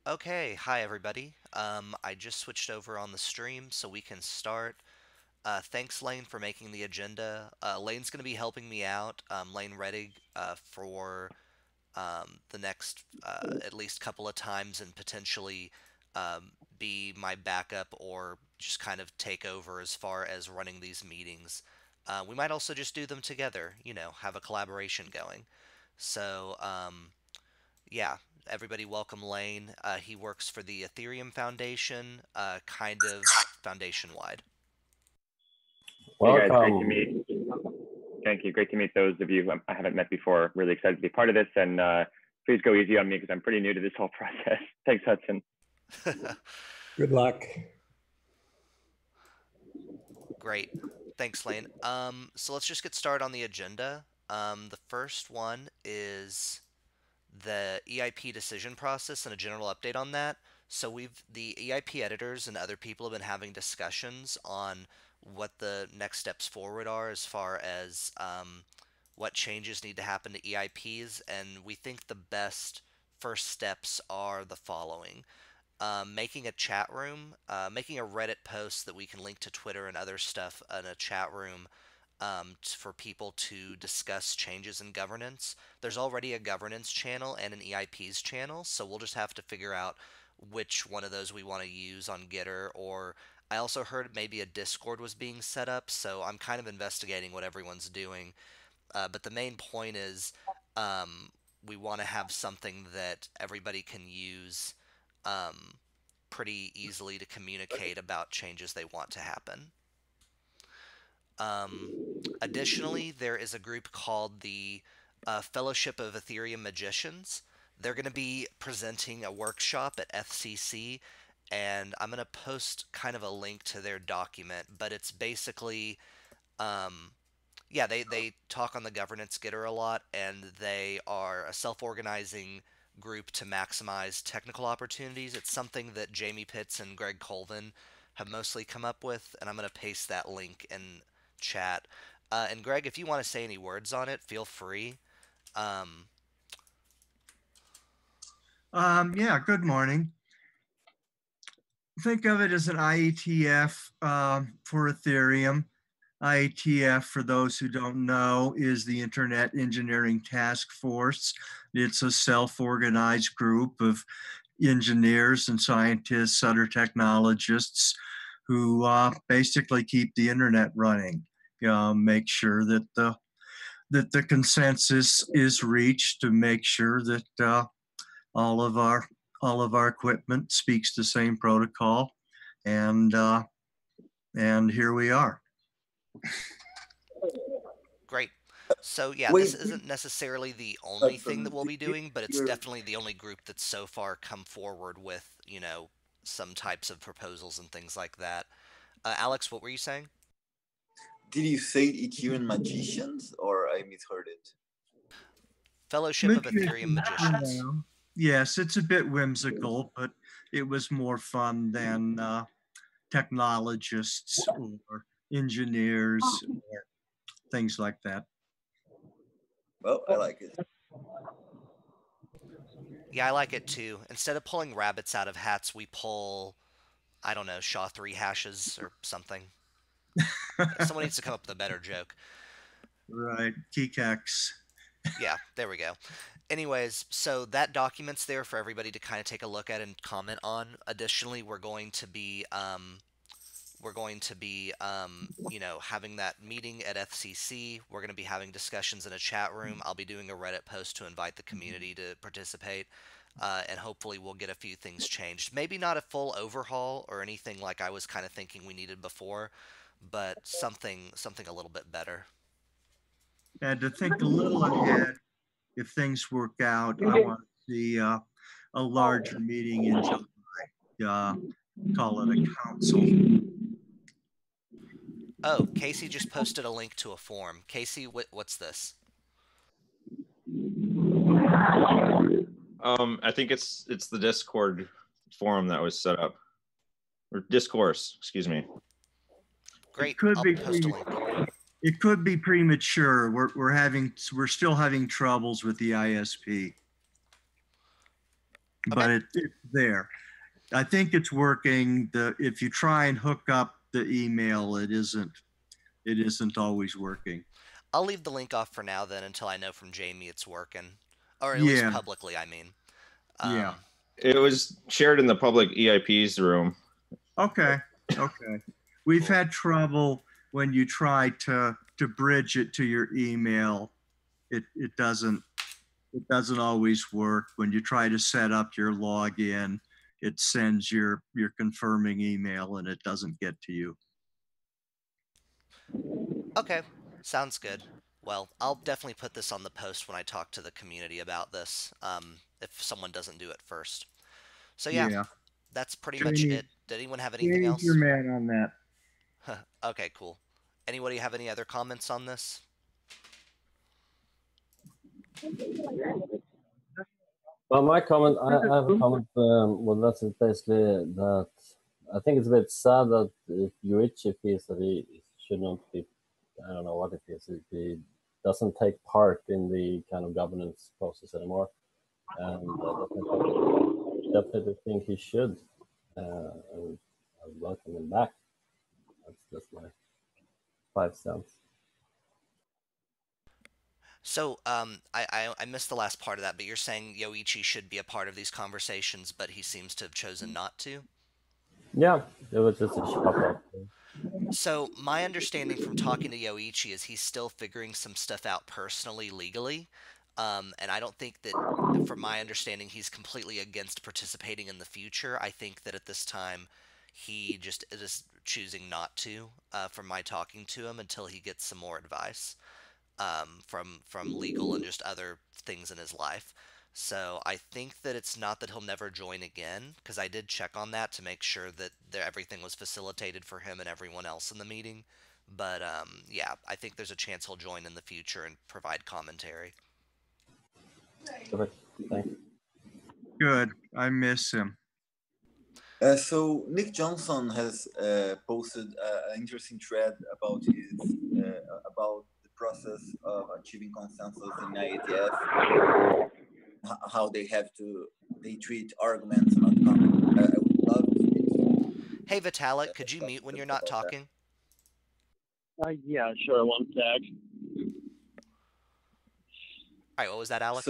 Okay, hi everybody. I just switched over on the stream so we can start. Thanks, Lane, for making the agenda. Lane's going to be helping me out, Lane Reddig, for the next at least couple of times and potentially be my backup or just kind of take over as far as running these meetings. We might also just do them together, have a collaboration going. So, yeah, everybody welcome Lane. He works for the Ethereum Foundation, kind of foundation wide. Hey guys, great to Welcome. meet. Thank you. Great to meet those of you I haven't met before. Really excited to be part of this, and please go easy on me because I'm pretty new to this whole process. Thanks, Hudson. Good luck. Great. Thanks, Lane. So let's just get started on the agenda. The first one is the EIP decision process and a general update on that. So the EIP editors and other people have been having discussions on what the next steps forward are as far as what changes need to happen to EIPs, and we think the best first steps are the following. Making a chat room, making a Reddit post that we can link to Twitter and other stuff in a chat room for people to discuss changes in governance. There's already a governance channel and an EIPs channel, so we'll just have to figure out which one of those we want to use on Gitter. Or I also heard maybe a Discord was being set up, so I'm kind of investigating what everyone's doing. But the main point is we want to have something that everybody can use pretty easily to communicate about changes they want to happen. Additionally, there is a group called the Fellowship of Ethereum Magicians. They're going to be presenting a workshop at FCC, and I'm going to post kind of a link to their document, but it's basically, yeah, they talk on the governance Gitter a lot, and they are a self-organizing group to maximize technical opportunities. It's something that Jamie Pitts and Greg Colvin have mostly come up with, and I'm going to paste that link in chat. And Greg, if you want to say any words on it, feel free. Yeah, good morning. Think of it as an IETF for Ethereum. IETF, for those who don't know, is the Internet Engineering Task Force. It's a self-organized group of engineers and scientists, other technologists who basically keep the internet running, make sure that the consensus is reached, to make sure that all of our equipment speaks the same protocol, and here we are. Great. So yeah, this isn't necessarily the only thing that we'll be doing, but it's definitely the only group that's so far come forward with, some types of proposals and things like that. Alex, what were you saying? Did you say Ethereum magicians, or I misheard it? Fellowship of Ethereum Magicians. Yes, it's a bit whimsical, but it was more fun than technologists or engineers or things like that. Well, I like it. Yeah, I like it too. Instead of pulling rabbits out of hats, we pull, I don't know, SHA-3 hashes or something. Someone needs to come up with a better joke. Right, keycaps. Yeah, there we go. Anyways, so that document's there for everybody to kind of take a look at and comment on. Additionally, we're going to be having that meeting at FCC. We're going to be having discussions in a chat room. I'll be doing a Reddit post to invite the community to participate, and hopefully we'll get a few things changed. Maybe not a full overhaul or anything like I was kind of thinking we needed before, but something a little bit better. And to think a little ahead, if things work out, I want to see a larger meeting in July. Call it a council. Oh, Casey just posted a link to a form. Casey, what's this? I think it's the Discord forum that was set up, or discourse, excuse me. Great. It could be premature. We're still having troubles with the ISP. but it's there. I think it's working. If you try and hook up the email, it isn't always working. I'll leave the link off for now then until I know from Jamie it's working. Or at least Yeah. publicly, I mean. Yeah. It was shared in the public EIP's room. Okay. We've had trouble when you try to bridge it to your email. It doesn't always work. When you try to set up your login, it sends your confirming email and it doesn't get to you. Okay, sounds good. Well, I'll definitely put this on the post when I talk to the community about this, if someone doesn't do it first. So yeah. That's pretty much it. Did anyone have anything else? Your man on that. Okay, cool. Anybody have any other comments on this? Well, my comment, I have a comment. Well, that's basically that I think it's a bit sad that if Yuichi feels that he should not be, I don't know what it is, if he doesn't take part in the kind of governance process anymore. And I definitely think he should. And I would welcome him back. That's just my 5 cents. So, I missed the last part of that, but you're saying Yoichi should be a part of these conversations, but he seems to have chosen not to? Yeah, it was just a shock. So, my understanding from talking to Yoichi is he's still figuring some stuff out personally, legally. And I don't think that, from my understanding, he's completely against participating in the future. I think that at this time, he just is choosing not to, from my talking to him, until he gets some more advice. From legal and just other things in his life. So I think that it's not that he'll never join again, because I did check on that to make sure that everything was facilitated for him and everyone else in the meeting. But yeah, I think there's a chance he'll join in the future and provide commentary. Perfect. Thanks. Good. I miss him. So Nick Johnson has posted an interesting thread about about the process of achieving consensus in IETF, how they treat arguments, not comments. I would love to. Hey Vitalik, could you mute when you're not talking? Yeah, sure. One sec. All right, what was that, Alex?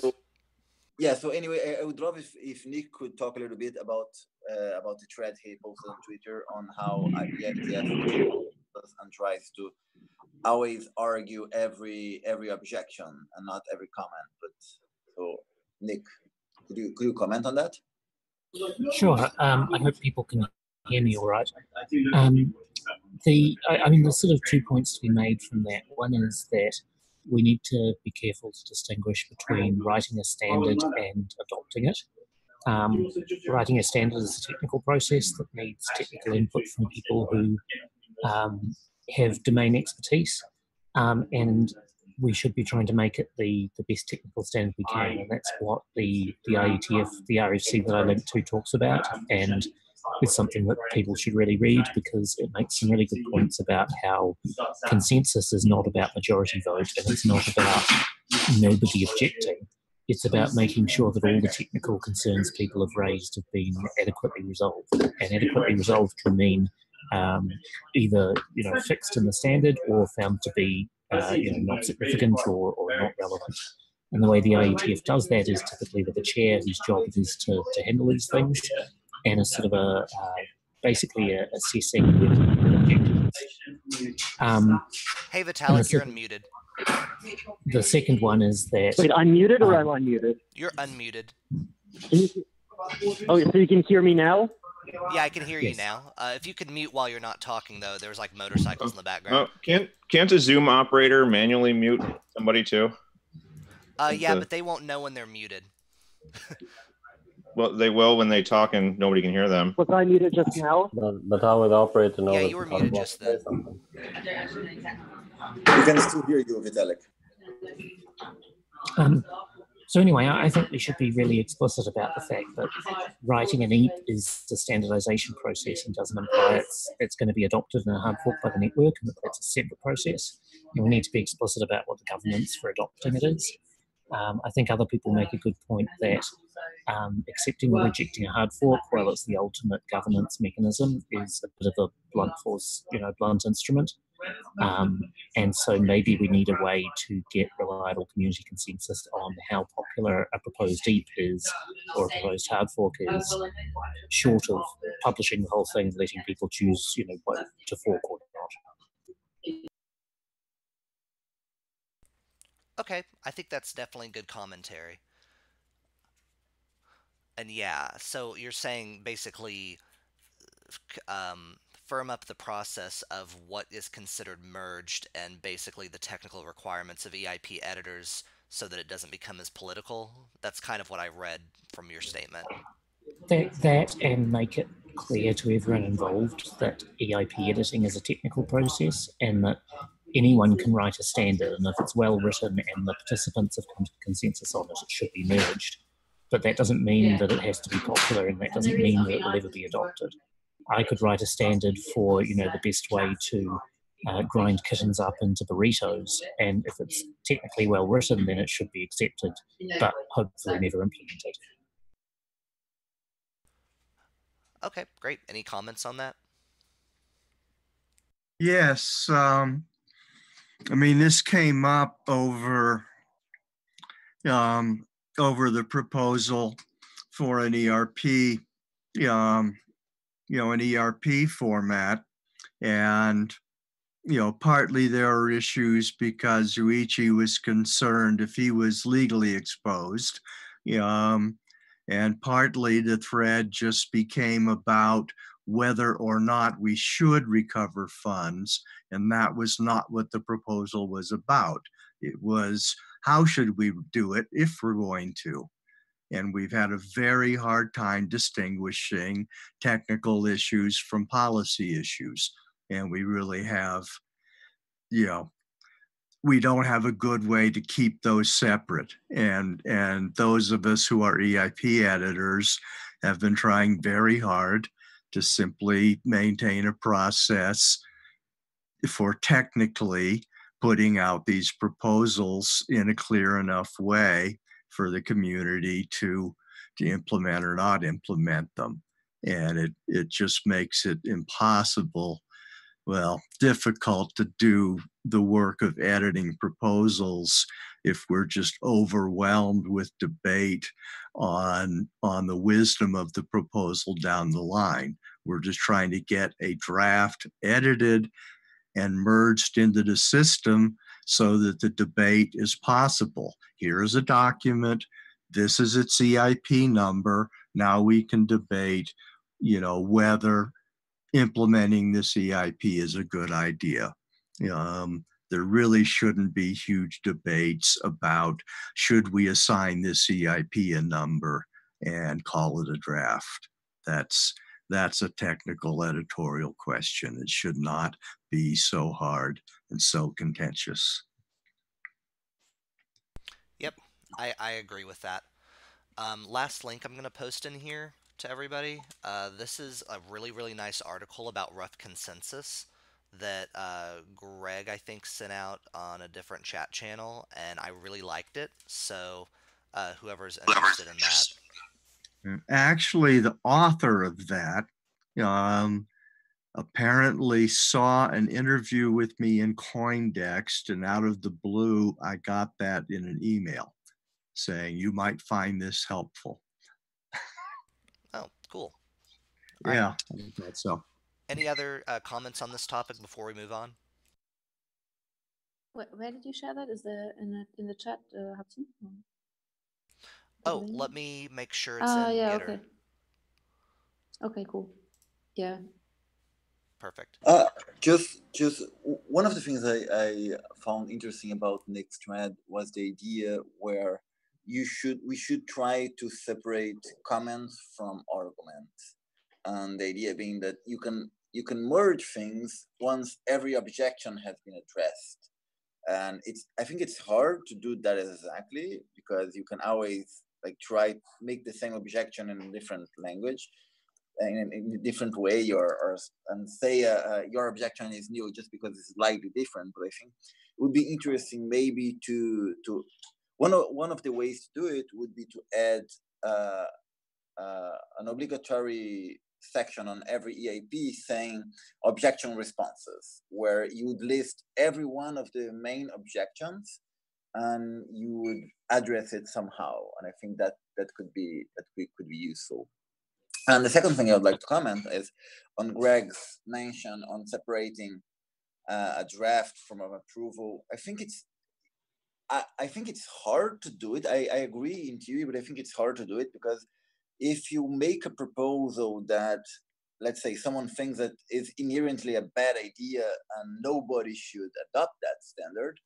So anyway, I would love if Nick could talk a little bit about the thread he posted on Twitter on how IETF and tries to always argue every objection and not every comment. But so Nick, could you comment on that? Sure. I hope people can hear me all right. I mean, there's sort of 2 points to be made from that. One is that we need to be careful to distinguish between writing a standard and adopting it. Writing a standard is a technical process that needs technical input from people who have domain expertise, and we should be trying to make it the best technical standard we can, and that's what the IETF, the RFC that I linked to talks about, and it's something that people should really read because it makes some really good points about how consensus is not about majority vote and it's not about nobody objecting. It's about making sure that all the technical concerns people have raised have been adequately resolved. And adequately resolved can mean either fixed in the standard or found to be not significant or not relevant. And the way the IETF does that is typically with a chair whose job it is to handle these things, and a sort of basically assessing objectives. Hey Vitalik, you're unmuted. The second one is that... Wait, unmuted or I'm unmuted? You're unmuted. Oh, so you can hear me now? Yeah, I can hear you now. If you could mute while you're not talking, though, there's like motorcycles in the background. Can't a Zoom operator manually mute somebody too? Yeah, but they won't know when they're muted. Well, they will when they talk and nobody can hear them. Was I muted just now? But how would the operator know? Yeah, you were muted just then. We can still hear you, Vitalik. So anyway, I think we should be really explicit about the fact that writing an EIP is a standardization process and doesn't imply it's going to be adopted in a hard fork by the network, and that that's a separate process. And we need to be explicit about what the governance for adopting it is. I think other people make a good point that accepting or rejecting a hard fork, while it's the ultimate governance mechanism, is a bit of a blunt force, blunt instrument. And so maybe we need a way to get reliable community consensus on how popular a proposed EIP is, or a proposed hard fork is, short of publishing the whole thing, letting people choose, what to fork or not. Okay, I think that's definitely good commentary. And yeah, so you're saying basically firm up the process of what is considered merged and basically the technical requirements of EIP editors so that it doesn't become as political. That's kind of what I read from your statement. That and make it clear to everyone involved that EIP editing is a technical process and that anyone can write a standard, and if it's well written and the participants have come to consensus on it, it should be merged. But that doesn't mean that it has to be popular, and that doesn't mean that it will ever be adopted. I could write a standard for, the best way to grind kittens up into burritos, and if it's technically well written, then it should be accepted, but hopefully never implemented. Okay, great. Any comments on that? Yes. This came up over the proposal for an ERP, an ERP format. And, partly there are issues because Yuichi was concerned if he was legally exposed. And partly the thread just became about whether or not we should recover funds. And that was not what the proposal was about. It was, how should we do it if we're going to? And we've had a very hard time distinguishing technical issues from policy issues. And we really have, we don't have a good way to keep those separate. And those of us who are EIP editors have been trying very hard to simply maintain a process for technically putting out these proposals in a clear enough way for the community to implement or not implement them. And it just makes it impossible, difficult to do the work of editing proposals if we're just overwhelmed with debate on the wisdom of the proposal down the line. We're just trying to get a draft edited and merged into the system so that the debate is possible. Here is a document. This is its EIP number. Now we can debate, whether implementing this EIP is a good idea. There really shouldn't be huge debates about should we assign this EIP a number and call it a draft. That's a technical editorial question. It should not be so hard and so contentious. Yep, I agree with that. Last link I'm going to post in here to everybody. This is a really, really nice article about rough consensus that Greg, I think, sent out on a different chat channel, and I really liked it. So whoever's interested in that. Actually, the author of that apparently saw an interview with me in CoinDext, and out of the blue, I got that in an email saying, you might find this helpful. Oh, cool. Yeah, I thought so. Any other comments on this topic before we move on? Where did you share that? Is there in the chat, Hudson? Oh, let me make sure it's in yeah, Getter. okay. Okay, cool. Yeah. Perfect. Just one of the things I found interesting about Nick's thread was the idea where we should try to separate comments from arguments, and the idea being that you can merge things once every objection has been addressed. And I think it's hard to do that exactly, because you can always try to make the same objection in a different language, in a different way, and say your objection is new just because it's slightly different. But I think it would be interesting maybe to one of the ways to do it would be to add an obligatory section on every EIP saying objection responses, where you would list every one of the main objections and you would address it somehow. And I think that could be useful. And the second thing I would like to comment is on Greg's mention on separating a draft from an approval. I think it's hard to do it. I agree in theory, but I think it's hard to do it because if you make a proposal that, let's say, someone thinks that is inherently a bad idea and nobody should adopt that standard,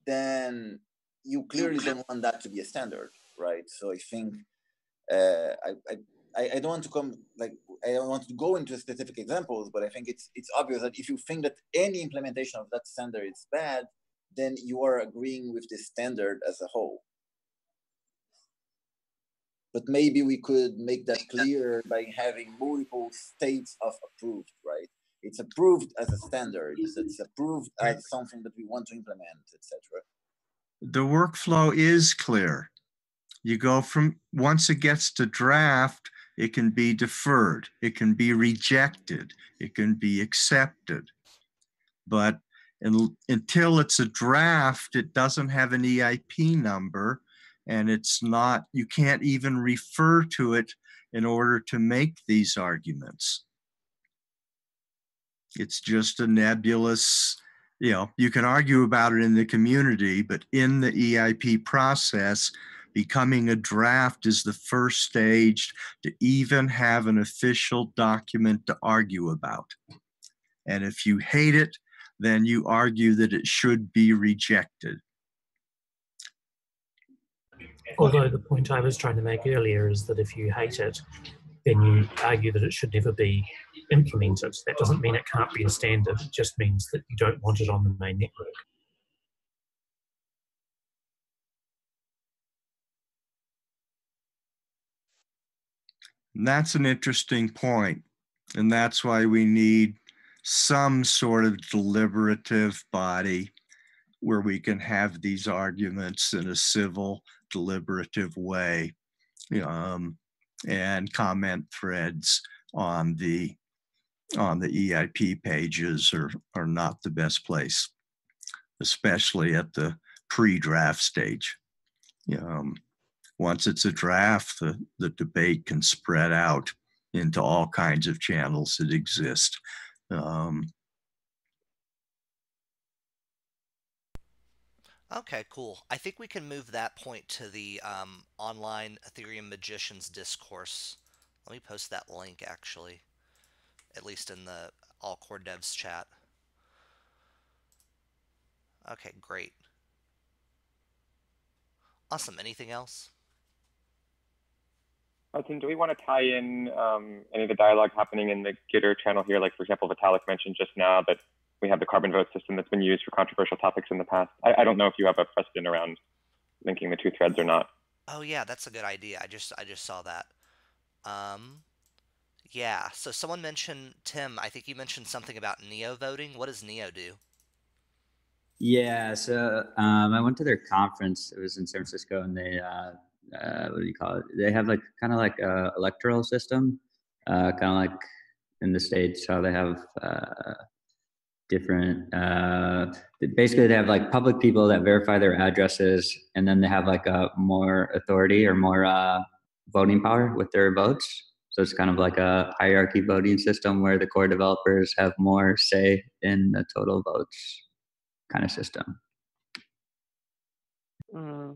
then you clearly don't want that to be a standard, right? So I think I don't want to I don't want to go into specific examples, but I think it's obvious that if you think that any implementation of that standard is bad, then you are agreeing with the standard as a whole. But maybe we could make that clear by having multiple states of approved, right? It's approved as a standard. It's approved as something that we want to implement, etc. The workflow is clear. You go from, once it gets to draft, it can be deferred, it can be rejected, it can be accepted. But until it's a draft, it doesn't have an EIP number, and it's not, you can't even refer to it in order to make these arguments. It's just a nebulous, you can argue about it in the community, but in the EIP process, becoming a draft is the first stage to even have an official document to argue about. And if you hate it, then you argue that it should be rejected. Although the point I was trying to make earlier is that if you hate it, then you argue that it should never be implemented. That doesn't mean it can't be a standard, it just means that you don't want it on the main network. And that's an interesting point. And that's why we need some sort of deliberative body where we can have these arguments in a civil, deliberative way, and comment threads on the EIP pages are not the best place, especially at the pre-draft stage. Once it's a draft, the debate can spread out into all kinds of channels that exist. Okay, cool. I think we can move that point to the online Ethereum Magicians discourse. Let me post that link, actually, at least in the All Core Devs chat. Okay, great. Awesome. Anything else? Hudson, do we want to tie in any of the dialogue happening in the Gitter channel here? Like, for example, Vitalik mentioned just now that we have the carbon vote system that's been used for controversial topics in the past. I don't know if you have a precedent around linking the two threads or not. Oh yeah, that's a good idea. I just saw that. Yeah, so someone mentioned, Tim, I think you mentioned something about Neo voting. What does Neo do? Yeah, so I went to their conference. It was in San Francisco, and they, what do you call it? They have like kind of like a electoral system, kind of like in the States how they have different. Basically, they have like public people that verify their addresses, and then they have like a more authority or more voting power with their votes. So it's kind of like a hierarchy voting system where the core developers have more say in the total votes kind of system. I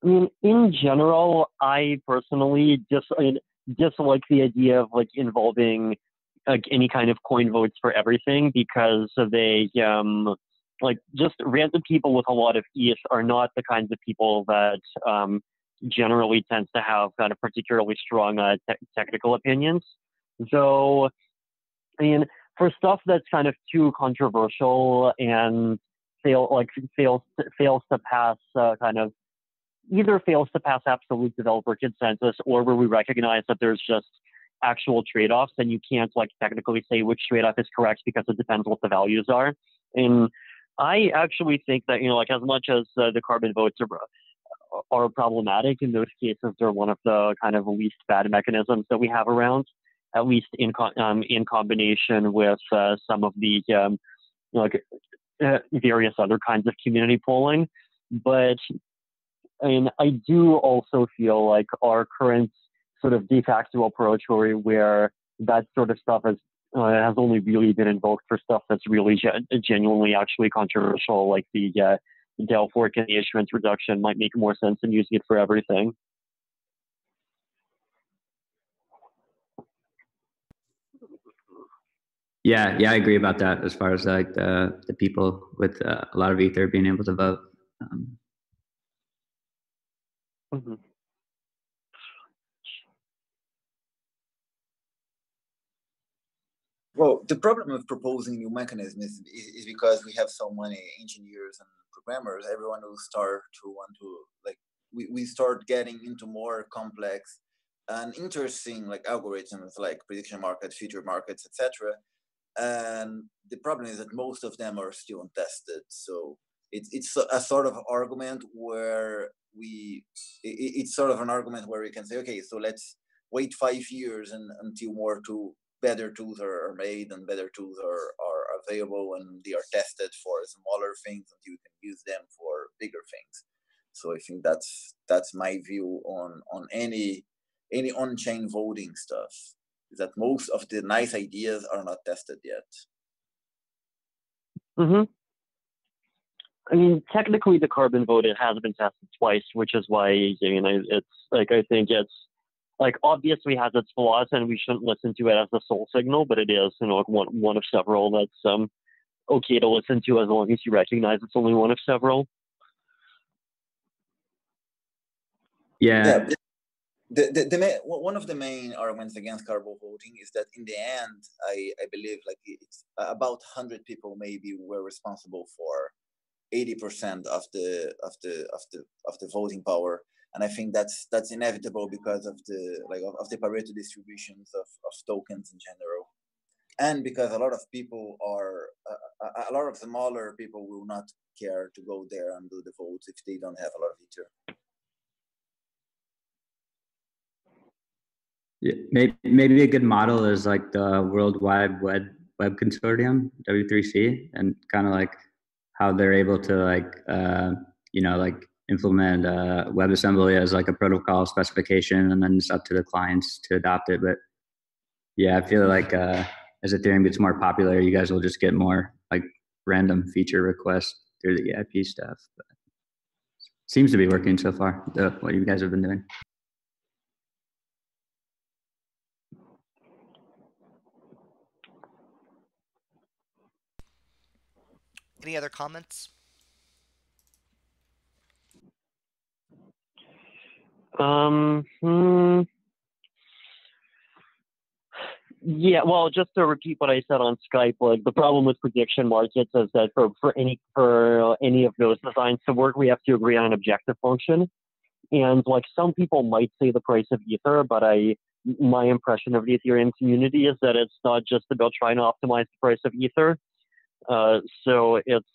mean, in general, I personally dislike the idea of like involving like any kind of coin votes for everything, because they like just random people with a lot of ETH are not the kinds of people that generally tends to have kind of particularly strong technical opinions. So, I mean, for stuff that's kind of too controversial and fails to pass either fails to pass absolute developer consensus, or where we recognize that there's just actual trade-offs and you can't like technically say which trade-off is correct because it depends what the values are. And I actually think that, like, as much as the carbon votes are problematic. In those cases, they're one of the kind of least bad mechanisms that we have around, at least in combination with some of the like various other kinds of community polling. But I mean, I do also feel like our current sort of de facto approach, where that sort of stuff has only really been invoked for stuff that's really genuinely actually controversial, like the Dell fork and the issuance reduction, might make more sense than using it for everything. Yeah, I agree about that. As far as like the people with a lot of Ether being able to vote. Mm-hmm. Well, the problem with proposing new mechanisms is because we have so many engineers and programmers. Everyone will start to want to, like, we start getting into more complex and interesting like algorithms, like prediction markets, future markets, etc. And the problem is that most of them are still untested. So it's a sort of argument where it's sort of an argument where we can say, okay, so let's wait 5 years until better tools are made and better tools are available and they are tested for smaller things until you can use them for bigger things. So I think that's my view on any on-chain voting stuff, is that most of the nice ideas are not tested yet. Mm-hmm. I mean, technically, the carbon vote, it has been tested twice, which is why, you know, it's like, I think it's like obviously has its flaws, and we shouldn't listen to it as a sole signal, but it is, you know, like one of several that's okay to listen to as long as you recognize it's only one of several. Yeah. One of the main arguments against carbon voting is that in the end, I believe like it's about 100 people maybe were responsible for 80% of the voting power, and I think that's inevitable because of the Pareto distributions of tokens in general, and because a lot of people are a lot of smaller people will not care to go there and do the votes if they don't have a lot of Ether. Yeah, maybe a good model is like the World Wide Web Consortium, W3C, and kind of like how they're able to like you know, like implement WebAssembly as like a protocol specification, and then it's up to the clients to adopt it. But yeah, I feel like as Ethereum gets more popular, you guys will just get more like random feature requests through the EIP stuff. But seems to be working so far, what you guys have been doing. Any other comments? Yeah, well, just to repeat what I said on Skype, like the problem with prediction markets is that for any of those designs to work, we have to agree on an objective function. And like some people might say the price of Ether, but my impression of the Ethereum community is that it's not just about trying to optimize the price of Ether. So it's,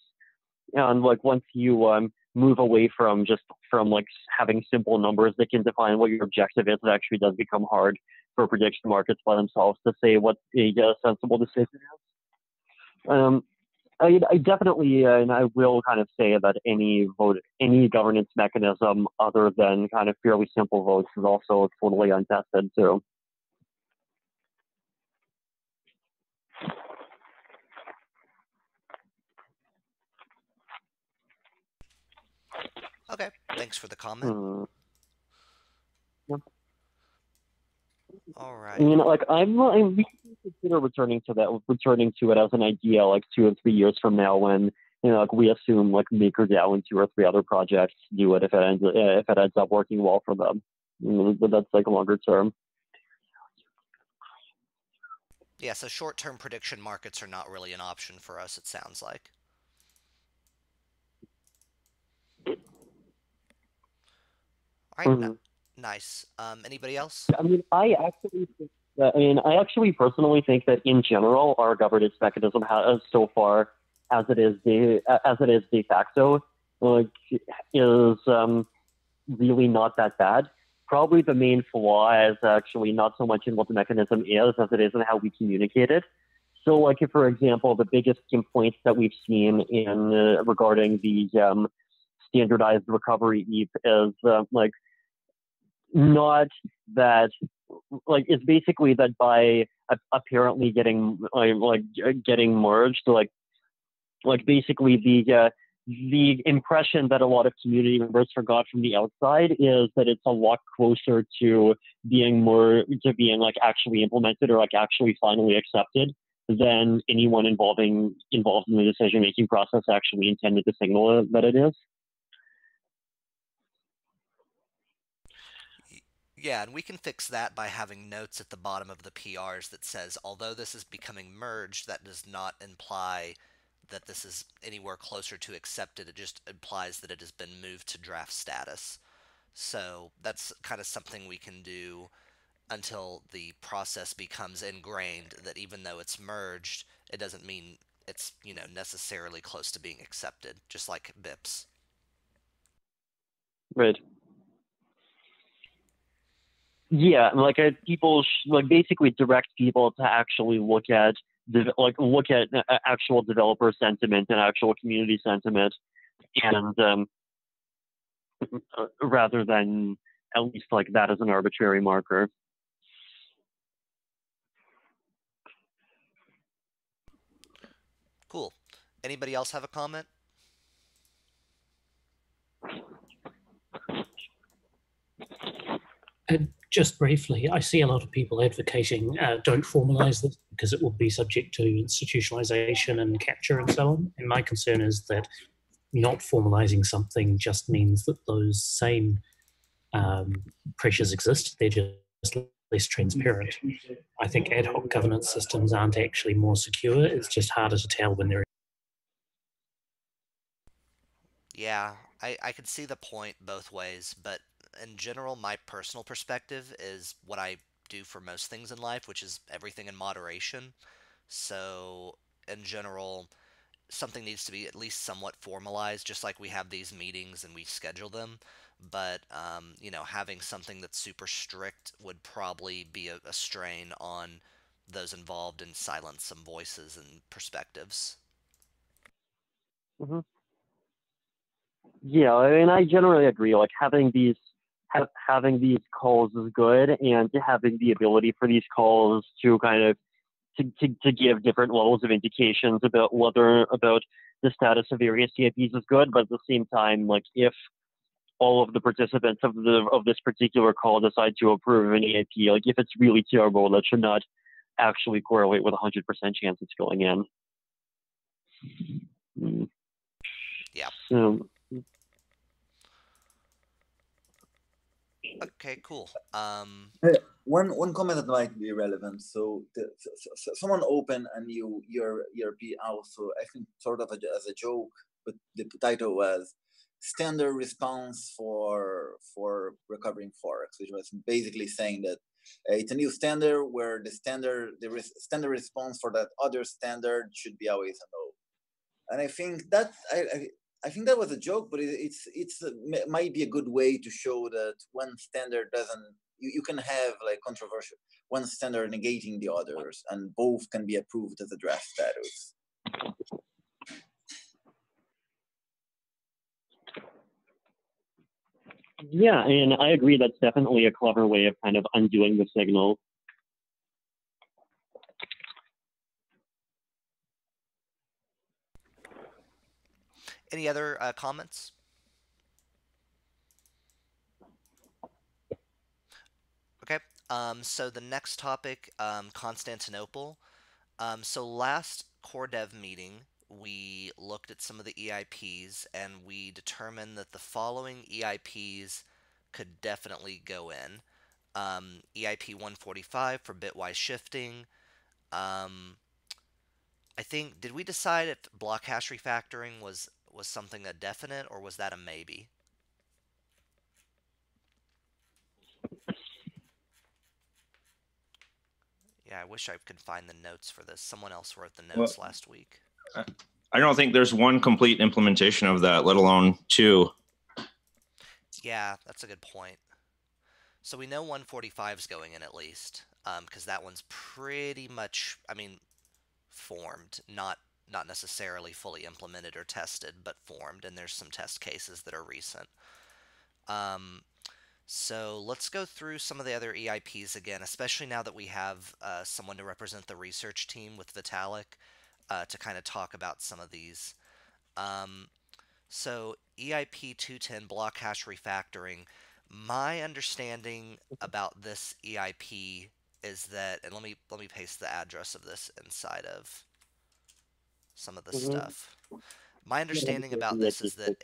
and like once you move away from like having simple numbers that can define what your objective is, it actually does become hard for prediction markets by themselves to say what a sensible decision is. I definitely, and I will kind of say that any governance mechanism other than kind of fairly simple votes is also totally untested too. Okay, thanks for the comment. Yep. All right. You know, like I really consider returning to it as an idea, like 2 or 3 years from now, when, you know, like we assume like MakerDAO and 2 or 3 other projects do it if it ends up working well for them. But that's like longer term. Yeah, so short-term prediction markets are not really an option for us, it sounds like. All right, nice. Anybody else? I mean, I actually personally think that in general, our governance mechanism has so far, as it is de facto, like is really not that bad. Probably the main flaw is actually not so much in what the mechanism is as it is in how we communicate it. So, like, if, for example, the biggest complaints that we've seen in regarding the standardized recovery EIP is like not that, like, it's basically that by apparently getting getting merged, like basically the impression that a lot of community members forgot from the outside is that it's a lot closer to being like actually implemented or like actually finally accepted than anyone involved in the decision-making process actually intended to signal that it is. Yeah, and we can fix that by having notes at the bottom of the PRs that says, although this is becoming merged, that does not imply that this is anywhere closer to accepted. It just implies that it has been moved to draft status. So that's kind of something we can do until the process becomes ingrained, that even though it's merged, it doesn't mean it's, necessarily close to being accepted, just like BIPs. Right. Yeah, like people basically direct people to actually look at actual developer sentiment and actual community sentiment, and rather than at least like that as an arbitrary marker. Cool. Anybody else have a comment? Just briefly, I see a lot of people advocating don't formalize this because it will be subject to institutionalization and capture and so on. And my concern is that not formalizing something just means that those same pressures exist. They're just less transparent. I think ad hoc governance systems aren't actually more secure. It's just harder to tell when they're. Yeah, I could see the point both ways, but in general, my personal perspective is what I do for most things in life, which is everything in moderation. So, in general, something needs to be at least somewhat formalized, just like we have these meetings and we schedule them. But, having something that's super strict would probably be a strain on those involved and silence some voices and perspectives. Mm-hmm. Yeah, I mean, I generally agree. Like having these calls is good, and having the ability for these calls to kind of to give different levels of indications about the status of various EIPs is good. But at the same time, like if all of the participants of this particular call decide to approve an EIP, like if it's really terrible, that should not actually correlate with 100% chance it's going in. Yeah. So, okay, cool. One comment that might be relevant. So, someone opened a new ERP also, I think, sort of as a joke, but the title was "Standard Response for Recovering Forks," which was basically saying that it's a new standard where the standard response for that other standard should be always a no. And I think that I think that was a joke, but it might be a good way to show that one standard doesn't. You can have like controversial one standard negating the others, and both can be approved as a draft status. Yeah, and I agree. That's definitely a clever way of kind of undoing the signal. Any other comments? Okay. So the next topic, Constantinople. So last core dev meeting, we looked at some of the EIPs and we determined that the following EIPs could definitely go in. EIP 145 for bitwise shifting. I think, did we decide if block hash refactoring was something a definite, or was that a maybe? Yeah, I wish I could find the notes for this. Someone else wrote the notes last week. I don't think there's one complete implementation of that, let alone two. Yeah, that's a good point. So we know 145 is going in at least, because that one's pretty much, I mean, formed, not necessarily fully implemented or tested, but formed, and there's some test cases that are recent. So let's go through some of the other EIPs again, especially now that we have someone to represent the research team with Vitalik to kind of talk about some of these. So EIP 210 block hash refactoring. My understanding about this EIP is that, and let me paste the address of this inside of some of the stuff. My understanding about this is that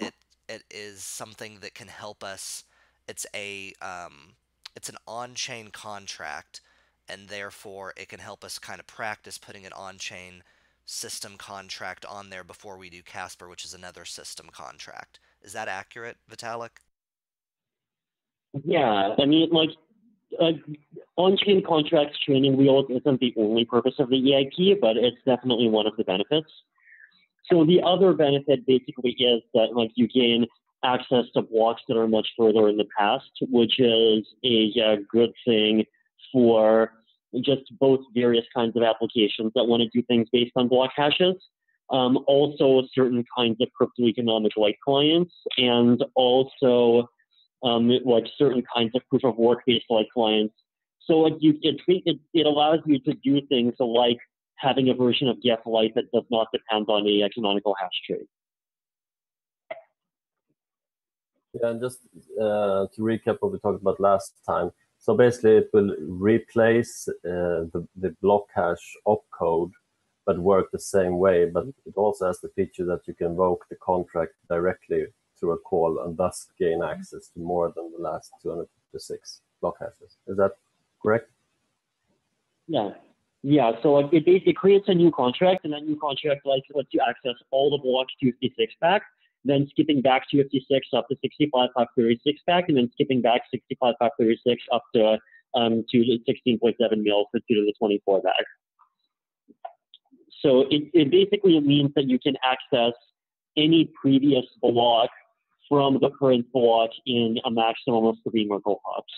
it is something that can help us. It's it's an on-chain contract, and therefore it can help us kind of practice putting an on-chain system contract on there before we do Casper, which is another system contract. Is that accurate, Vitalik? Yeah, I mean, like, on-chain contracts training wheels isn't the only purpose of the EIP, but it's definitely one of the benefits. So the other benefit basically is that, like, you gain access to blocks that are much further in the past, which is a good thing for just both various kinds of applications that want to do things based on block hashes. Also certain kinds of crypto-economic-like clients, and also like certain kinds of proof of work based like clients. So like it allows you to do things like having a version of GEF Lite that does not depend on a canonical hash tree. Yeah, and just to recap what we talked about last time. So basically it will replace the block hash opcode, but work the same way. But it also has the feature that you can invoke the contract directly through a call and thus gain access to more than the last 256 block hashes. Is that correct? Yeah. Yeah, so like it creates a new contract, and that new contract like lets you access all the blocks to 56 back, then skipping back to 56 up to 65, 536 back, and then skipping back 65, 536 up to 16.7 mil for 2 to the 24 back. So it basically means that you can access any previous block from the current block in a maximum of 3 Merkle hops.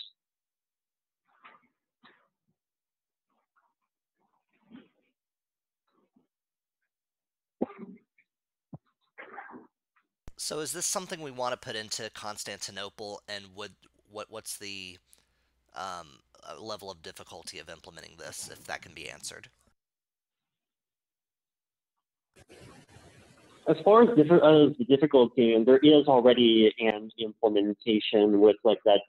So is this something we want to put into Constantinople, and what's the level of difficulty of implementing this, if that can be answered? As far as the difficulty, there is already an implementation with like that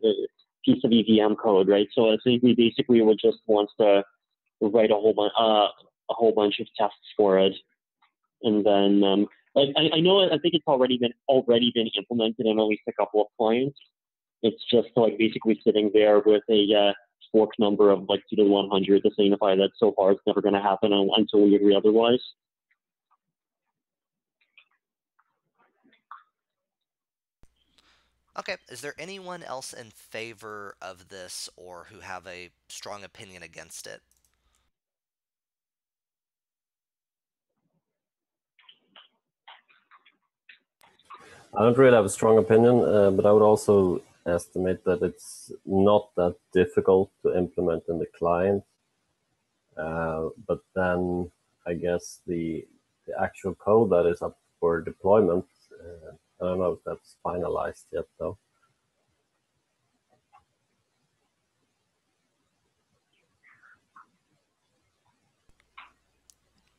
piece of EVM code, right? So I think we basically would just want to write a whole bunch of tests for it, and then like I know I think it's already been implemented in at least a couple of clients. It's just like basically sitting there with a fork number of like 2 to the 100 to signify that so far it's never going to happen until we agree otherwise. Okay, is there anyone else in favor of this or who have a strong opinion against it? I don't really have a strong opinion, but I would also estimate that it's not that difficult to implement in the client. But then I guess the actual code that is up for deployment, I don't know if that's finalized yet though.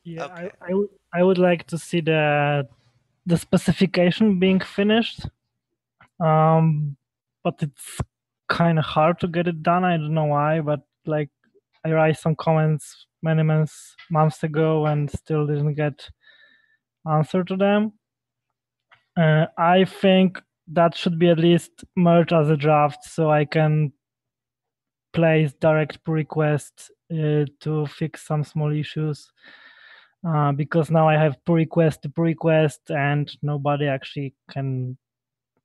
Yeah, okay. I would like to see the specification being finished, but it's kind of hard to get it done. I don't know why, but like I write some comments many months ago and still didn't get answer to them. I think that should be at least merged as a draft, so I can place direct pull request to fix some small issues. Because now I have pull request to pull request, and nobody actually can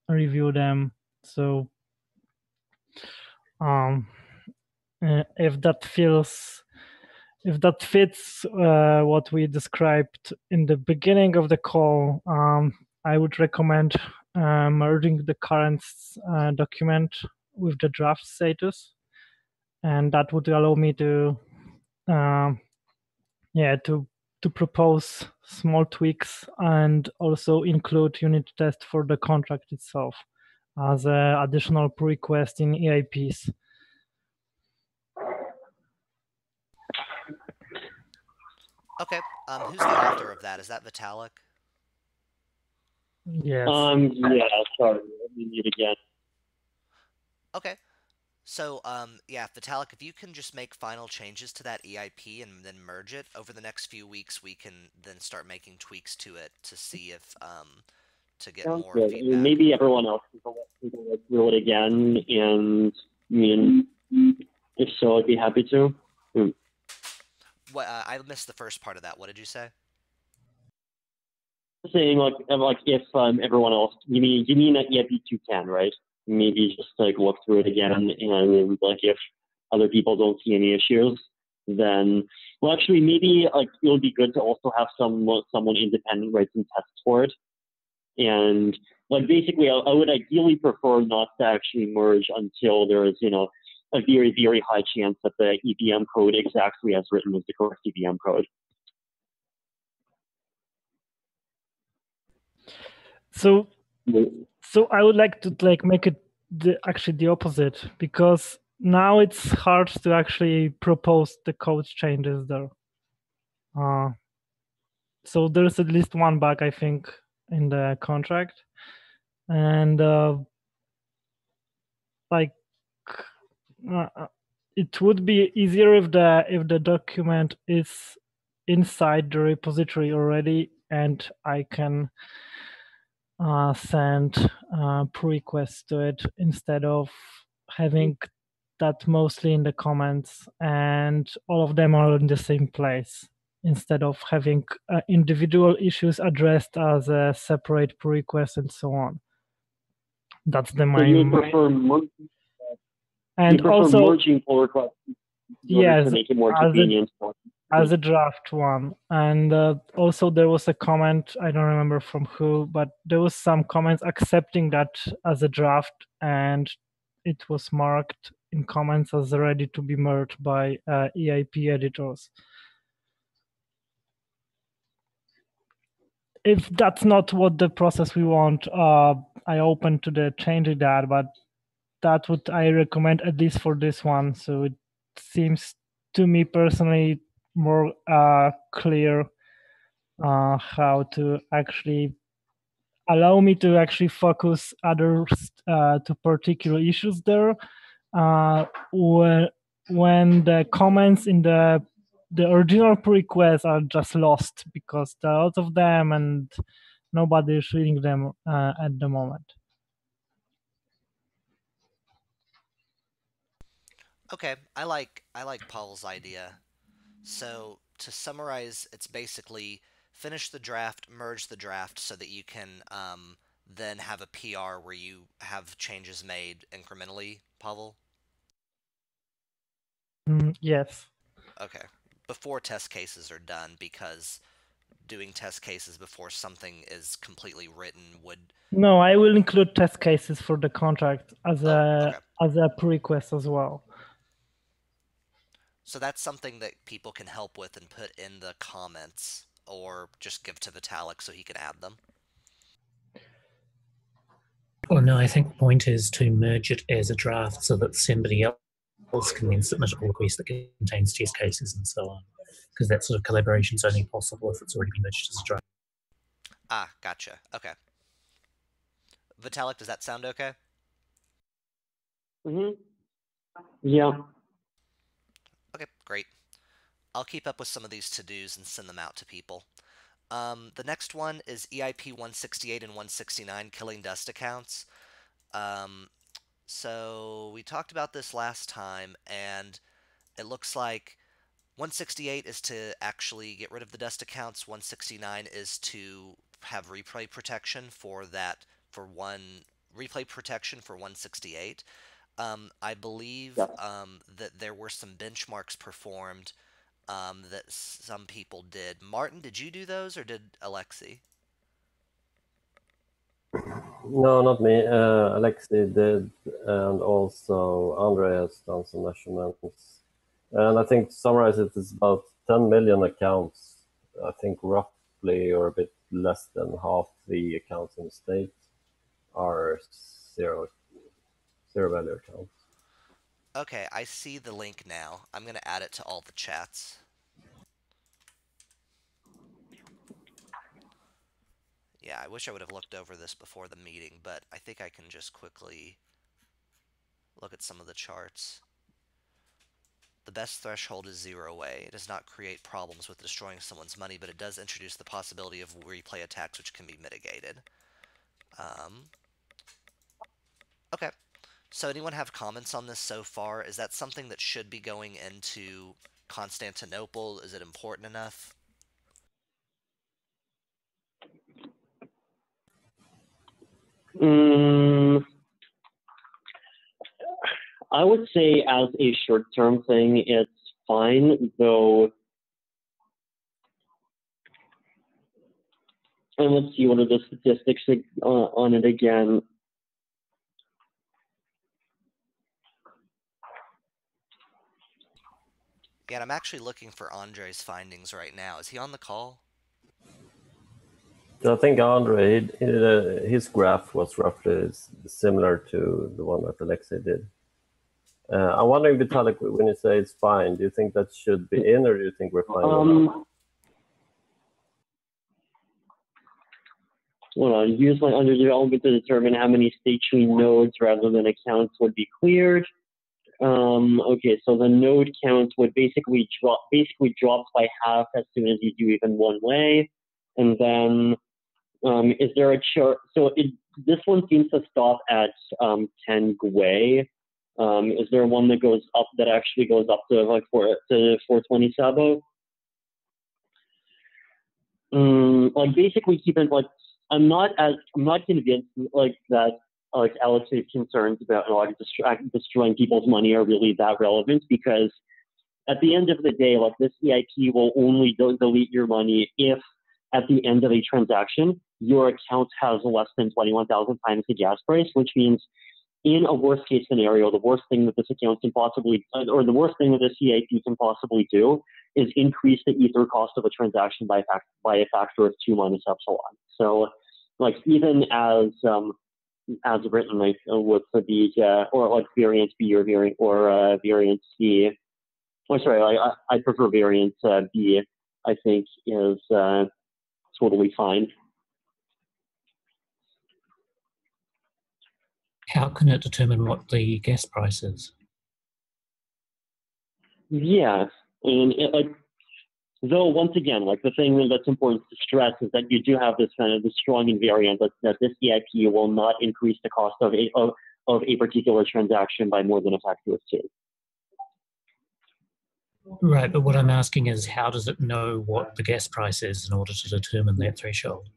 review them. So if that fits what we described in the beginning of the call, I would recommend merging the current document with the draft status, and that would allow me to to propose small tweaks and also include unit test for the contract itself as an additional pull request in EIPs. Okay. Who's the author of that? Is that Vitalik? Yes. Yeah, sorry, let me mute again. Okay. So, yeah, Vitalik, if you can just make final changes to that EIP and then merge it over the next few weeks, we can then start making tweaks to it to see if, to get Sounds more good. feedback. And maybe everyone else can go through it again, and I mean, if so, I'd be happy to. What, I missed the first part of that. What did you say? Saying like if everyone else, you mean that EIP 210, right? Maybe just like look through it again, and like if other people don't see any issues, then well, actually maybe like it would be good to also have someone independent write some tests for it, and like basically I would ideally prefer not to actually merge until there is a very very high chance that the EVM code exactly as written is the correct EVM code. So I would like to make it actually the opposite, because now it's hard to actually propose the code changes there. So there's at least one bug, I think, in the contract, and it would be easier if the document is inside the repository already, and I can send pull requests to it instead of having that mostly in the comments and all of them are in the same place, instead of having individual issues addressed as a separate pull request and so on. That's the main. So you prefer and also merging pull requests in order to make it more convenient. As a draft one. And also there was a comment, I don't remember from who, but there was some comments accepting that as a draft, and it was marked in comments as ready to be merged by EIP editors. If that's not what the process we want, I open to the changing that, but that would I recommend at least for this one. So it seems to me personally more clear how to actually allow me to actually focus others to particular issues there when the comments in the original pull requests are just lost because there are a lot of them and nobody is reading them at the moment. Okay, I like Paul's idea. So to summarize, it's basically finish the draft, merge the draft, so that you can then have a PR where you have changes made incrementally, Pavel? Yes. Okay. Before test cases are done, because doing test cases before something is completely written would... No, I will include test cases for the contract as okay. as a pre-request as well. So that's something that people can help with and put in the comments, or just give to Vitalik so he can add them. Well, no, I think the point is to merge it as a draft so that somebody else can then submit a pull request that contains test cases and so on. Because that sort of collaboration is only possible if it's already been merged as a draft. Ah, gotcha. Okay. Vitalik, does that sound okay? Yeah. Okay, great. I'll keep up with some of these to-dos and send them out to people. The next one is EIP 168 and 169, killing dust accounts. So we talked about this last time, and it looks like 168 is to actually get rid of the dust accounts. 169 is to have replay protection for replay protection for 168. I believe that there were some benchmarks performed that some people did. Martin, did you do those, or did Alexi? No, not me. Alexei did, and also Andre has done some measurements. And I think to summarize it, it's about 10 million accounts. I think roughly, or a bit less than half the accounts in the state are zero value accounts. Okay, I see the link now. I'm going to add it to all the chats. Yeah, I wish I would have looked over this before the meeting, but I think I can just quickly look at some of the charts. The best threshold is 0A. It does not create problems with destroying someone's money, but it does introduce the possibility of replay attacks, which can be mitigated. Okay. So anyone have comments on this so far? Is that something that should be going into Constantinople? Is it important enough? I would say as a short-term thing, it's fine, though. And let's see what are the statistics on it again. Yeah, and I'm actually looking for Andre's findings right now. Is he on the call? So I think Andre, his graph was roughly similar to the one that Alexei did. I'm wondering, Vitalik, when you say it's fine, do you think that should be in, or do you think we're fine? Well, use my under development to determine how many state tree nodes rather than accounts would be cleared. Okay, so the node count would basically drops by half as soon as you do even one way. And then is there a chart? So this one seems to stop at 10 Gwei. Is there one that goes up, that actually goes up to like 420 Sabo? Like basically keeping like, I'm not convinced like that like Alexei's concerns about like destroying people's money are really that relevant, because at the end of the day, like this EIP will only delete your money if at the end of a transaction, your account has less than 21,000 times the gas price, which means in a worst case scenario, the worst thing that this account can possibly, or the worst thing that this EIP can possibly do is increase the ether cost of a transaction by a factor of 2 minus epsilon. So like even as written, like with the, or like variance B or variance C, oh, sorry, I prefer variance B, I think is totally fine. How can it determine what the gas price is? Yeah, and though once again, like the thing that's important to stress is that you do have this kind of strong invariant that this EIP will not increase the cost of a particular transaction by more than a factor of 2. Right, but what I'm asking is, how does it know what the gas price is in order to determine that threshold?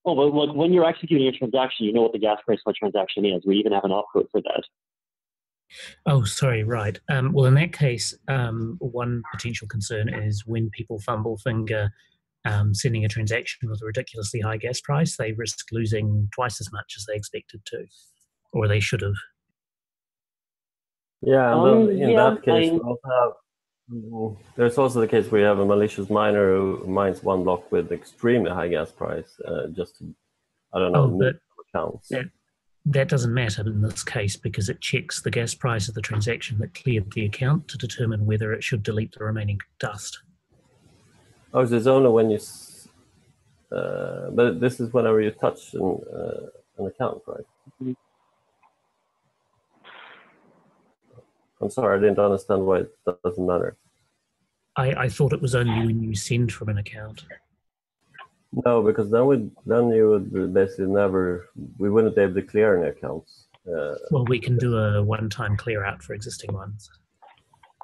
Oh, but look, when you're executing a transaction, you know what the gas price of a transaction is. We even have an opcode for that. Oh, sorry, right. Well, in that case, one potential concern is when people fumble finger sending a transaction with a ridiculously high gas price, they risk losing twice as much as they expected to, or they should have. Yeah, and in that case, we also have, there's also the case where you have a malicious miner who mines one block with extremely high gas price, just to, I don't know, but accounts. That doesn't matter in this case, because it checks the gas price of the transaction that cleared the account to determine whether it should delete the remaining dust. Oh, so it's only when you, but this is whenever you touch an account, right? Mm-hmm. I'm sorry, I didn't understand why it doesn't matter. I thought it was only when you send from an account. No, because then you would basically we wouldn't be able to clear any accounts. Well, we can do a one-time clear out for existing ones.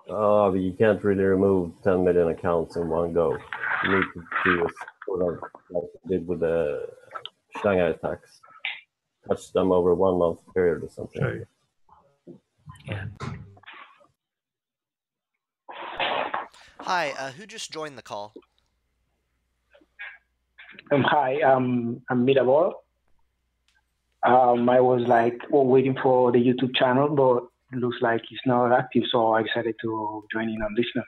Oh, but you can't really remove 10 million accounts in one go. You need to do a sort of like we did with the Shanghai attacks. Touch them over a 1 month period or something. True. Yeah. Hi, who just joined the call? Hi, I'm Mirabor. I was like waiting for the YouTube channel, but it looks like it's not active, so I decided to join in on listener.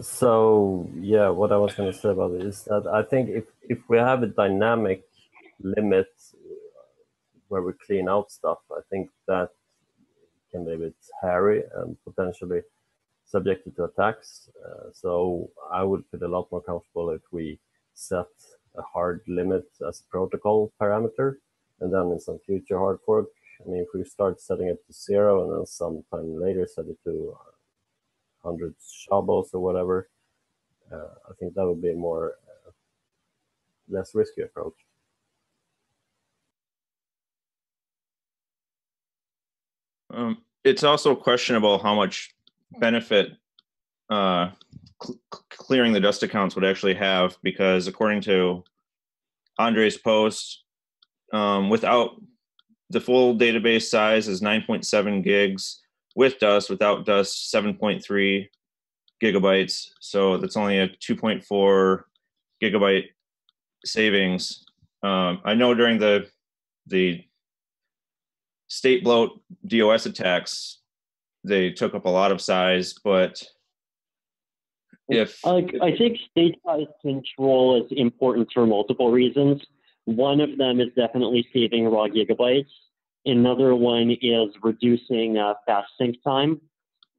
So yeah, what I was going to say about it is that I think if we have a dynamic limit where we clean out stuff, I think that can be a bit hairy and potentially subjected to attacks. So I would feel a lot more comfortable if we set a hard limit as a protocol parameter, and then in some future hard fork, I mean, if we start setting it to 0 and then sometime later set it to 100 shabos or whatever, I think that would be a more less risky approach. It's also questionable how much benefit clearing the dust accounts would actually have, because according to Andre's post, without the full database size is 9.7 gigs, with dust, without dust 7.3 gigabytes. So that's only a 2.4 gigabyte savings. I know during the state bloat DOS attacks, they took up a lot of size, but if I think state size control is important for multiple reasons. One of them is definitely saving raw gigabytes. Another one is reducing fast sync time.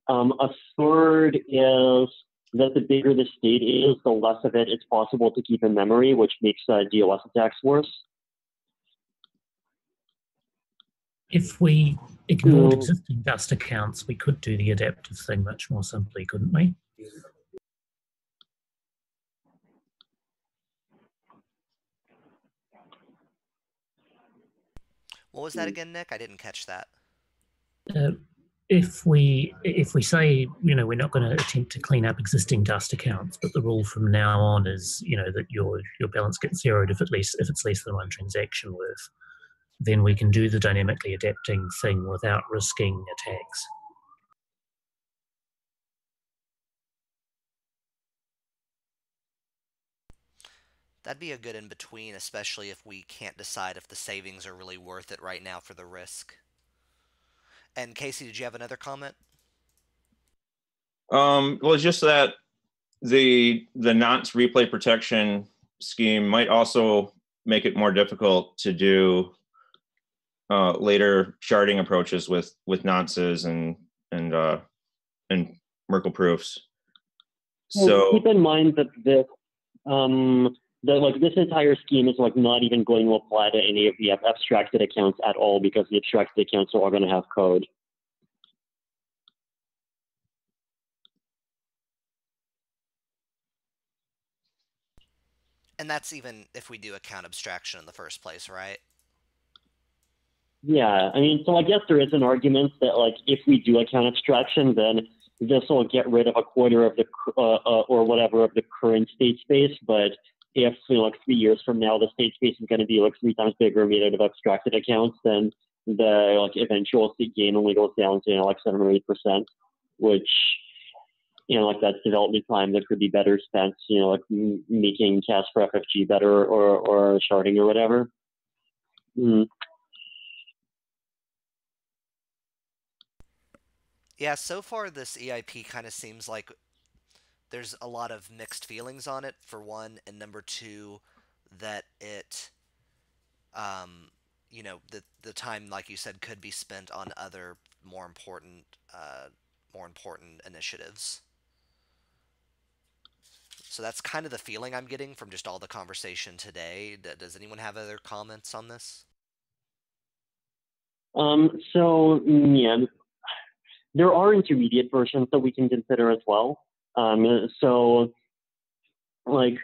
A third is that the bigger the state is, the less of it is possible to keep in memory, which makes DOS attacks worse. If we ignored existing dust accounts, we could do the adaptive thing much more simply, couldn't we? What was that again, Nick? I didn't catch that. If we say, you know, we're not going to attempt to clean up existing dust accounts, but the rule from now on is, you know, that your balance gets zeroed if it's less than one transaction worth, then we can do the dynamically adapting thing without risking attacks. That'd be a good in-between, especially if we can't decide if the savings are really worth it right now for the risk. And Casey, did you have another comment? Well, it's just that the nonce replay protection scheme might also make it more difficult to do later sharding approaches with nonces and Merkle proofs. So keep in mind that this entire scheme is like not even going to apply to any of the abstracted accounts at all, because the abstracted accounts are all going to have code. And that's even if we do account abstraction in the first place, right? Yeah, I mean, so I guess there is an argument that, like, if we do account abstraction, then this will get rid of a quarter of the or whatever of the current state space. But if, you know, like 3 years from now, the state space is going to be like 3 times bigger made out of abstracted accounts, then the like eventual state gain only goes down to, you know, like 7 or 8%, which, you know, like that's development time that could be better spent, you know, like making CAS for FFG better or sharding or whatever. Yeah, so far this EIP kind of seems like there's a lot of mixed feelings on it, for one, and number two, that it, you know, the time, like you said, could be spent on other more important initiatives. So that's kind of the feeling I'm getting from just all the conversation today. Does anyone have other comments on this? So yeah, there are intermediate versions that we can consider as well. So, like,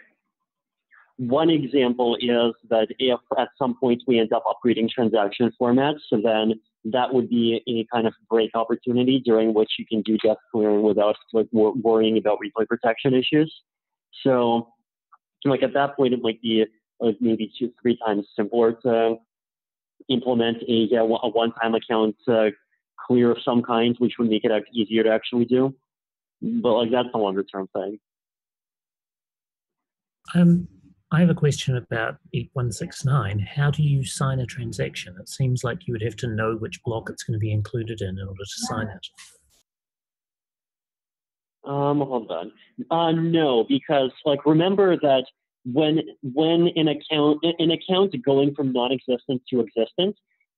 one example is that if at some point we end up upgrading transaction formats, so then that would be a kind of break opportunity during which you can do depth clearing without like worrying about replay protection issues. So, like at that point, it might be maybe 2-3 times simpler to implement a one-time account clear of some kind, which would make it easier to actually do. But like that's a longer-term thing. I have a question about EIP 169. How do you sign a transaction? It seems like you would have to know which block it's going to be included in order to sign it. Hold on. No, because like remember that when an account going from non-existent to existent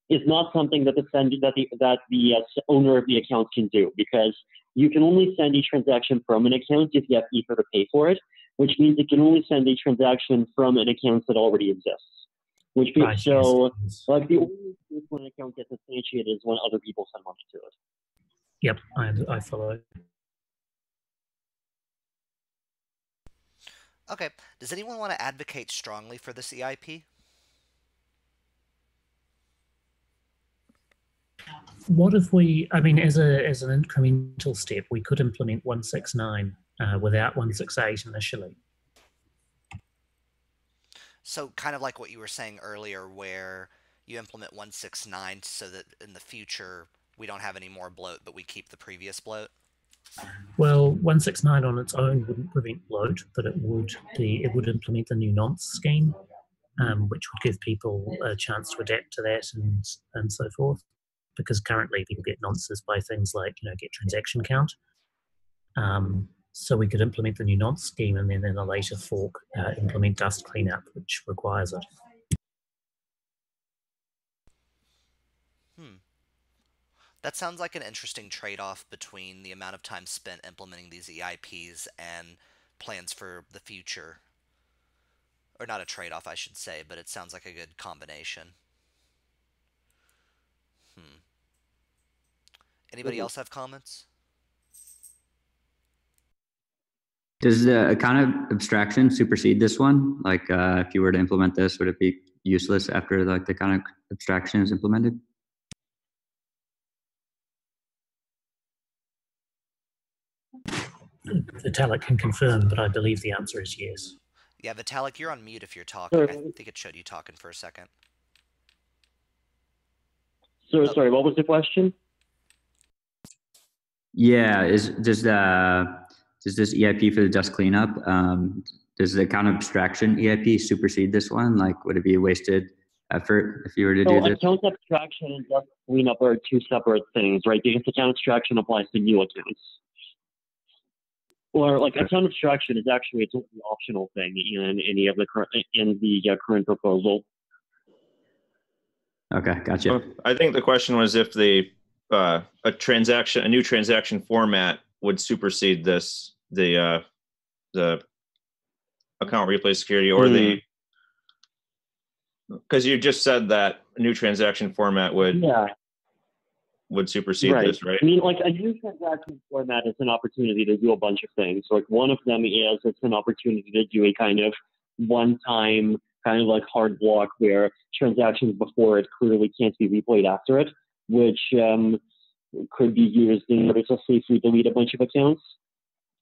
is not something that the owner of the account can do, because you can only send a transaction from an account if you have Ether to pay for it, which means it can only send a transaction from an account that already exists. Which means, Right, so yes. like the only place when an account gets instantiated is when other people send money to it. Yep, I follow. Okay. Does anyone want to advocate strongly for this EIP? What if we, I mean, as an incremental step, we could implement 169 without 168 initially. So kind of like what you were saying earlier, where you implement 169 so that in the future we don't have any more bloat, but we keep the previous bloat? Well, 169 on its own wouldn't prevent bloat, but it would implement the new nonce scheme, which would give people a chance to adapt to that and so forth. Because currently people get nonces by things like, get transaction count. So we could implement the new nonce scheme and then in a later fork implement dust cleanup, which requires it. That sounds like an interesting trade-off between the amount of time spent implementing these EIPs and plans for the future. Or not a trade-off, I should say, but it sounds like a good combination. Anybody else have comments? Does the account abstraction supersede this one? Like, if you were to implement this, would it be useless after like the account abstraction is implemented? Vitalik can confirm, but I believe the answer is yes. Yeah, Vitalik, you're on mute if you're talking. I think it showed you talking for a second. So, sorry, what was the question? Yeah, does this EIP for the dust cleanup, does the account abstraction EIP supersede this one? Like, would it be a wasted effort if you were to do this? Account abstraction and dust cleanup are two separate things, right? Because account abstraction applies to new accounts. Or like account abstraction is actually a totally optional thing in any of the current proposal. Okay, gotcha. I think the question was if a new transaction format would supersede the account replay security, or because you just said that a new transaction format would supersede this, right? I mean, like a new transaction format is an opportunity to do a bunch of things. Like one of them is it's an opportunity to do a kind of one-time kind of like hard block where transactions before it clearly can't be replayed after it, which could be used in order to safely delete a bunch of accounts.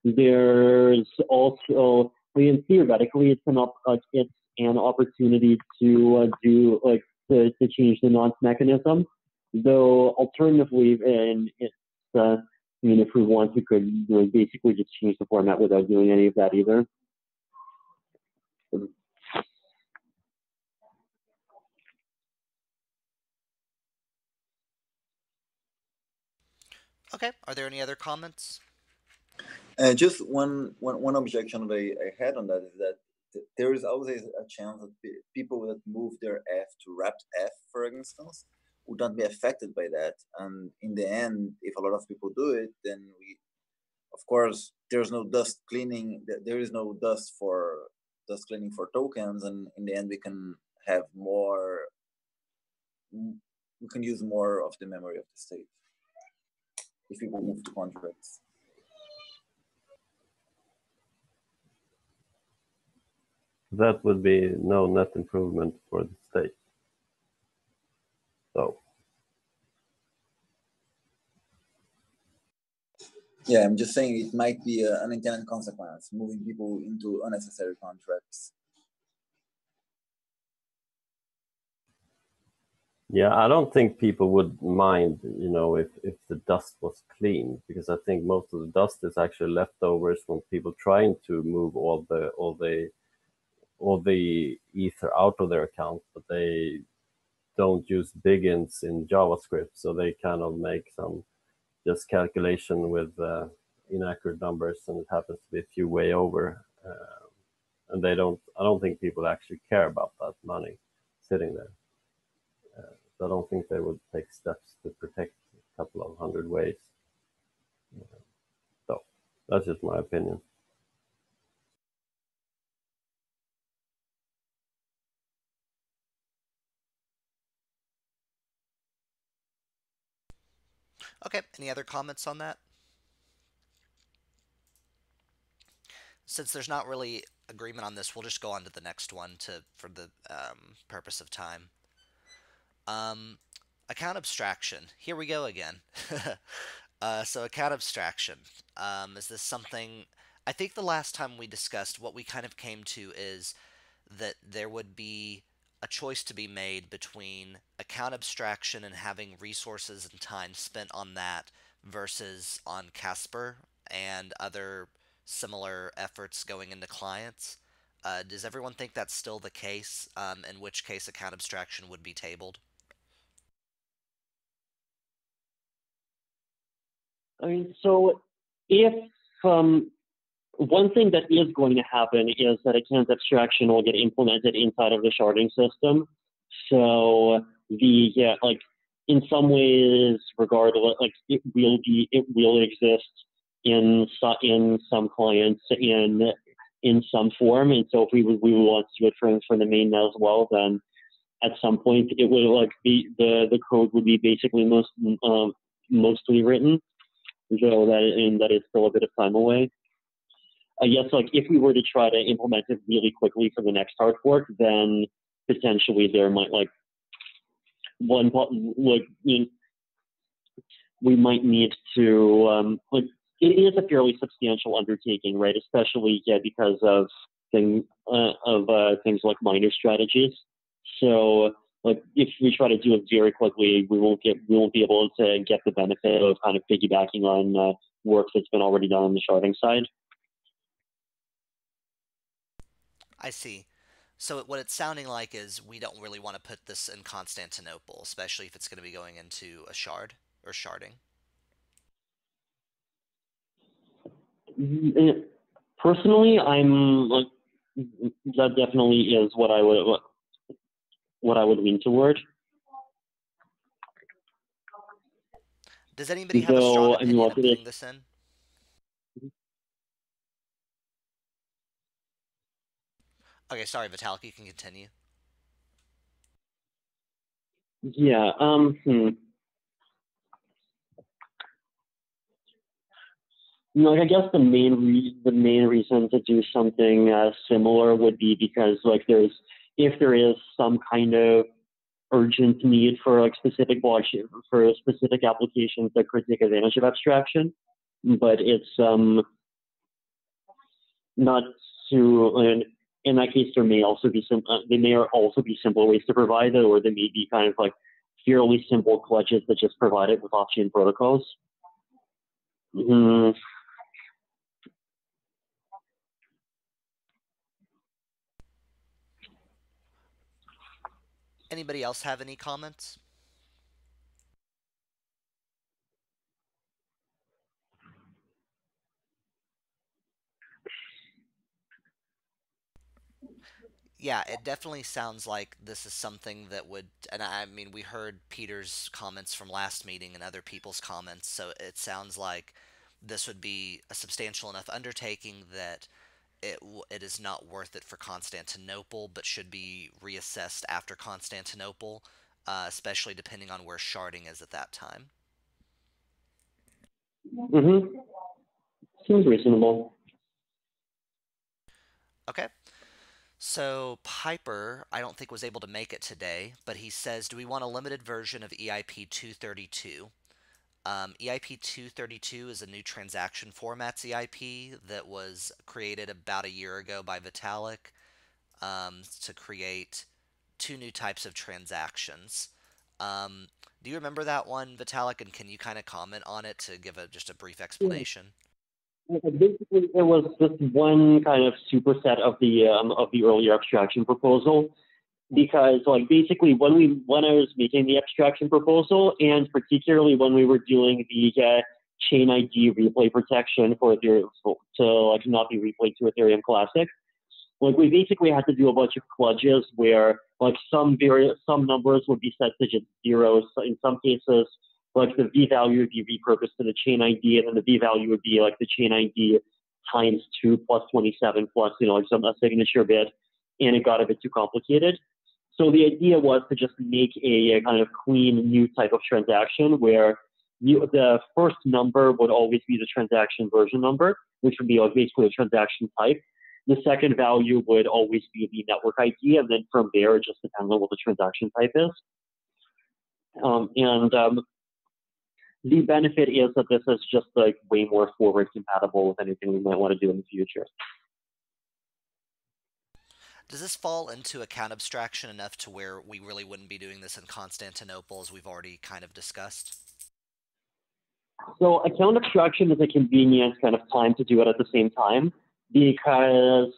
There's also, theoretically, it's an opportunity to do like to change the nonce mechanism. Though alternatively, I mean, if we want, we could basically just change the format without doing any of that either. Okay. Are there any other comments? Just one objection that I had on that is that there is always a chance that people that move their F to wrapped F, for instance, would not be affected by that. And in the end, if a lot of people do it, then of course, there's no dust cleaning. There is no dust cleaning for tokens, and in the end, we can have more. We can use more of the memory of the state if people move to contracts. That would be no net improvement for the state. So. Yeah, I'm just saying it might be an unintended consequence, moving people into unnecessary contracts. Yeah, I don't think people would mind, if the dust was clean, because I think most of the dust is actually leftovers from people trying to move all the all the ether out of their account, but they don't use bigins in JavaScript, so they kind of make some just calculation with inaccurate numbers, and it happens to be a few way over. And I don't think people actually care about that money sitting there. So I don't think they would take steps to protect a couple of hundred ways. So that's just my opinion. Okay, any other comments on that? Since there's not really agreement on this, we'll just go on to the next one for the purpose of time. Account abstraction. Here we go again. So account abstraction. Is this something... I think the last time we discussed, what we kind of came to is that there would be a choice to be made between account abstraction and having resources and time spent on that versus on Casper and other similar efforts going into clients. Does everyone think that's still the case? In which case account abstraction would be tabled? I mean, so if one thing that is going to happen is that account abstraction will get implemented inside of the sharding system. So like in some ways, regardless, like it will exist in some clients in some form. And so if we would want to do it for the mainnet as well, then at some point it would like be the code would be basically mostly written, though that is still a bit of time away. I guess like if we were to try to implement it really quickly for the next hard fork, then potentially there might we might need to it is a fairly substantial undertaking, right? Especially because of things like miner strategies. So like if we try to do it very quickly, we won't be able to get the benefit of kind of piggybacking on work that's been already done on the sharding side. I see. So what it's sounding like is we don't really want to put this in Constantinople, especially if it's going to be going into a shard or sharding. Personally, I'm like that definitely is what I would lean toward. Does anybody have a strong opinion of putting this in? Okay, sorry, Vitalik, you can continue. Yeah. Like I guess the main reason to do something similar would be because like if there is some kind of urgent need for like specific blockchain for specific applications that could take advantage of abstraction, but it's not to. And in that case, there may also be simpler ways to provide it, or there may be kind of like fairly simple clutches that just provide it with off-chain protocols. Anybody else have any comments? Yeah, it definitely sounds like this is something that would, and I mean, we heard Peter's comments from last meeting and other people's comments, so it sounds like this would be a substantial enough undertaking that it is not worth it for Constantinople, but should be reassessed after Constantinople, especially depending on where sharding is at that time. Seems reasonable. Okay. So Piper, I don't think was able to make it today, but he says, do we want a limited version of EIP 232? EIP 232 is a new transaction formats EIP that was created about a year ago by Vitalik to create two new types of transactions. Do you remember that one, Vitalik, and can you kind of comment on it to give just a brief explanation? Basically, it was just one kind of superset of the earlier abstraction proposal, because like basically when I was making the abstraction proposal, and particularly when we were doing the chain ID replay protection for Ethereum to like not be replayed to Ethereum Classic, like we basically had to do a bunch of kludges where like some numbers would be set to just zeros. So in some cases, like the v value would be repurposed to the chain ID, and then the v value would be like the chain ID times 2 plus 27 plus like some signature bit, and it got a bit too complicated. So the idea was to just make a kind of clean new type of transaction where the first number would always be the transaction version number, which would be like basically a transaction type. The second value would always be the network ID, and then from there, it just depends on what the transaction type is. The benefit is that this is just like way more forward compatible with anything we might want to do in the future. Does this fall into account abstraction enough to where we really wouldn't be doing this in Constantinople, as we've already kind of discussed? So account abstraction is a convenient kind of time to do it at the same time, because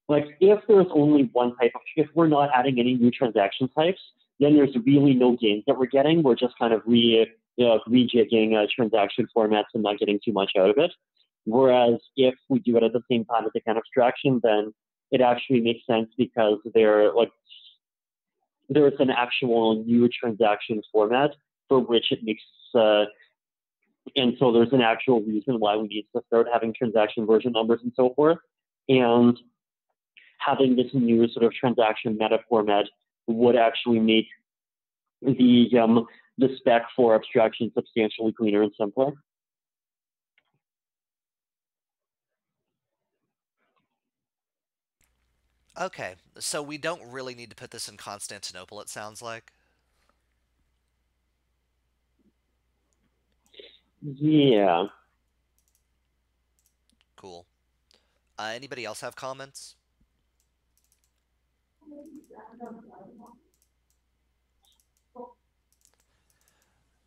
like if there's only one type of, if we're not adding any new transaction types, then there's really no gains that we're getting. We're just kind of rejigging transaction formats and not getting too much out of it. Whereas if we do it at the same time as account abstraction, then it actually makes sense because there's an actual new transaction format for which it makes, and so there's an actual reason why we need to start having transaction version numbers and so forth. And having this new sort of transaction meta format would actually make the spec for abstraction substantially cleaner and simpler. Okay, so we don't really need to put this in Constantinople, it sounds like. Yeah. Cool. Anybody else have comments?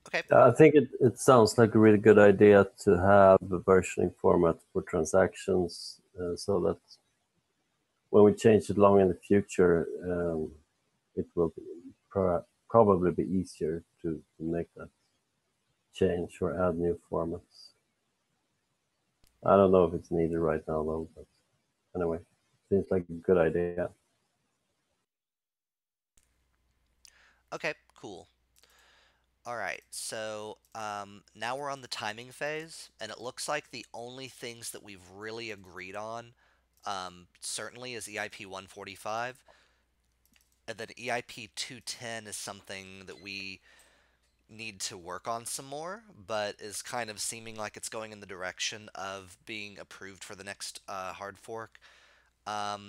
Okay. I think it sounds like a really good idea to have a versioning format for transactions, so that when we change it long in the future, it will probably be easier to make that change or add new formats. I don't know if it's needed right now though, but anyway, seems like a good idea. Okay, cool. All right, so now we're on the timing phase, and it looks like the only things that we've really agreed on, certainly is EIP 145, and then EIP 210 is something that we need to work on some more, but is kind of seeming like it's going in the direction of being approved for the next hard fork.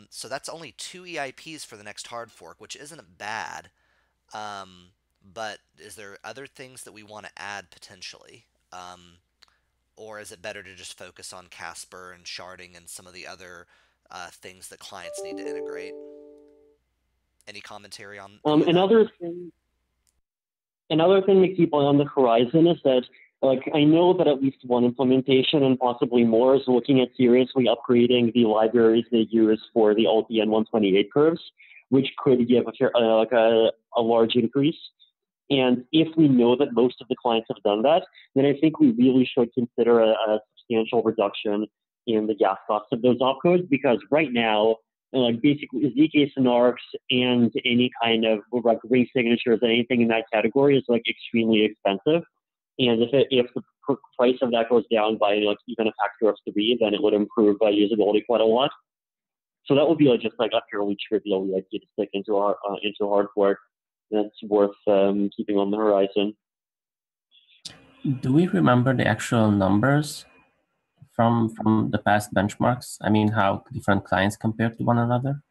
So that's only 2 EIPs for the next hard fork, which isn't bad. But is there other things that we want to add potentially? Or is it better to just focus on Casper and sharding and some of the other things that clients need to integrate? Any commentary on another thing to keep on the horizon is that, like, I know that at least one implementation and possibly more is looking at seriously upgrading the libraries they use for the alt-EN 128 curves, which could give a large increase. And if we know that most of the clients have done that, then I think we really should consider a substantial reduction in the gas costs of those opcodes, because right now, basically ZK Synarchs and any kind of like ring signatures, anything in that category is like extremely expensive. And if the price of that goes down by like even a factor of 3, then it would improve usability quite a lot. So that would be just like a purely trivial idea to stick into hard fork. That's worth keeping on the horizon. Do we remember the actual numbers from the past benchmarks? I mean, how different clients compare to one another?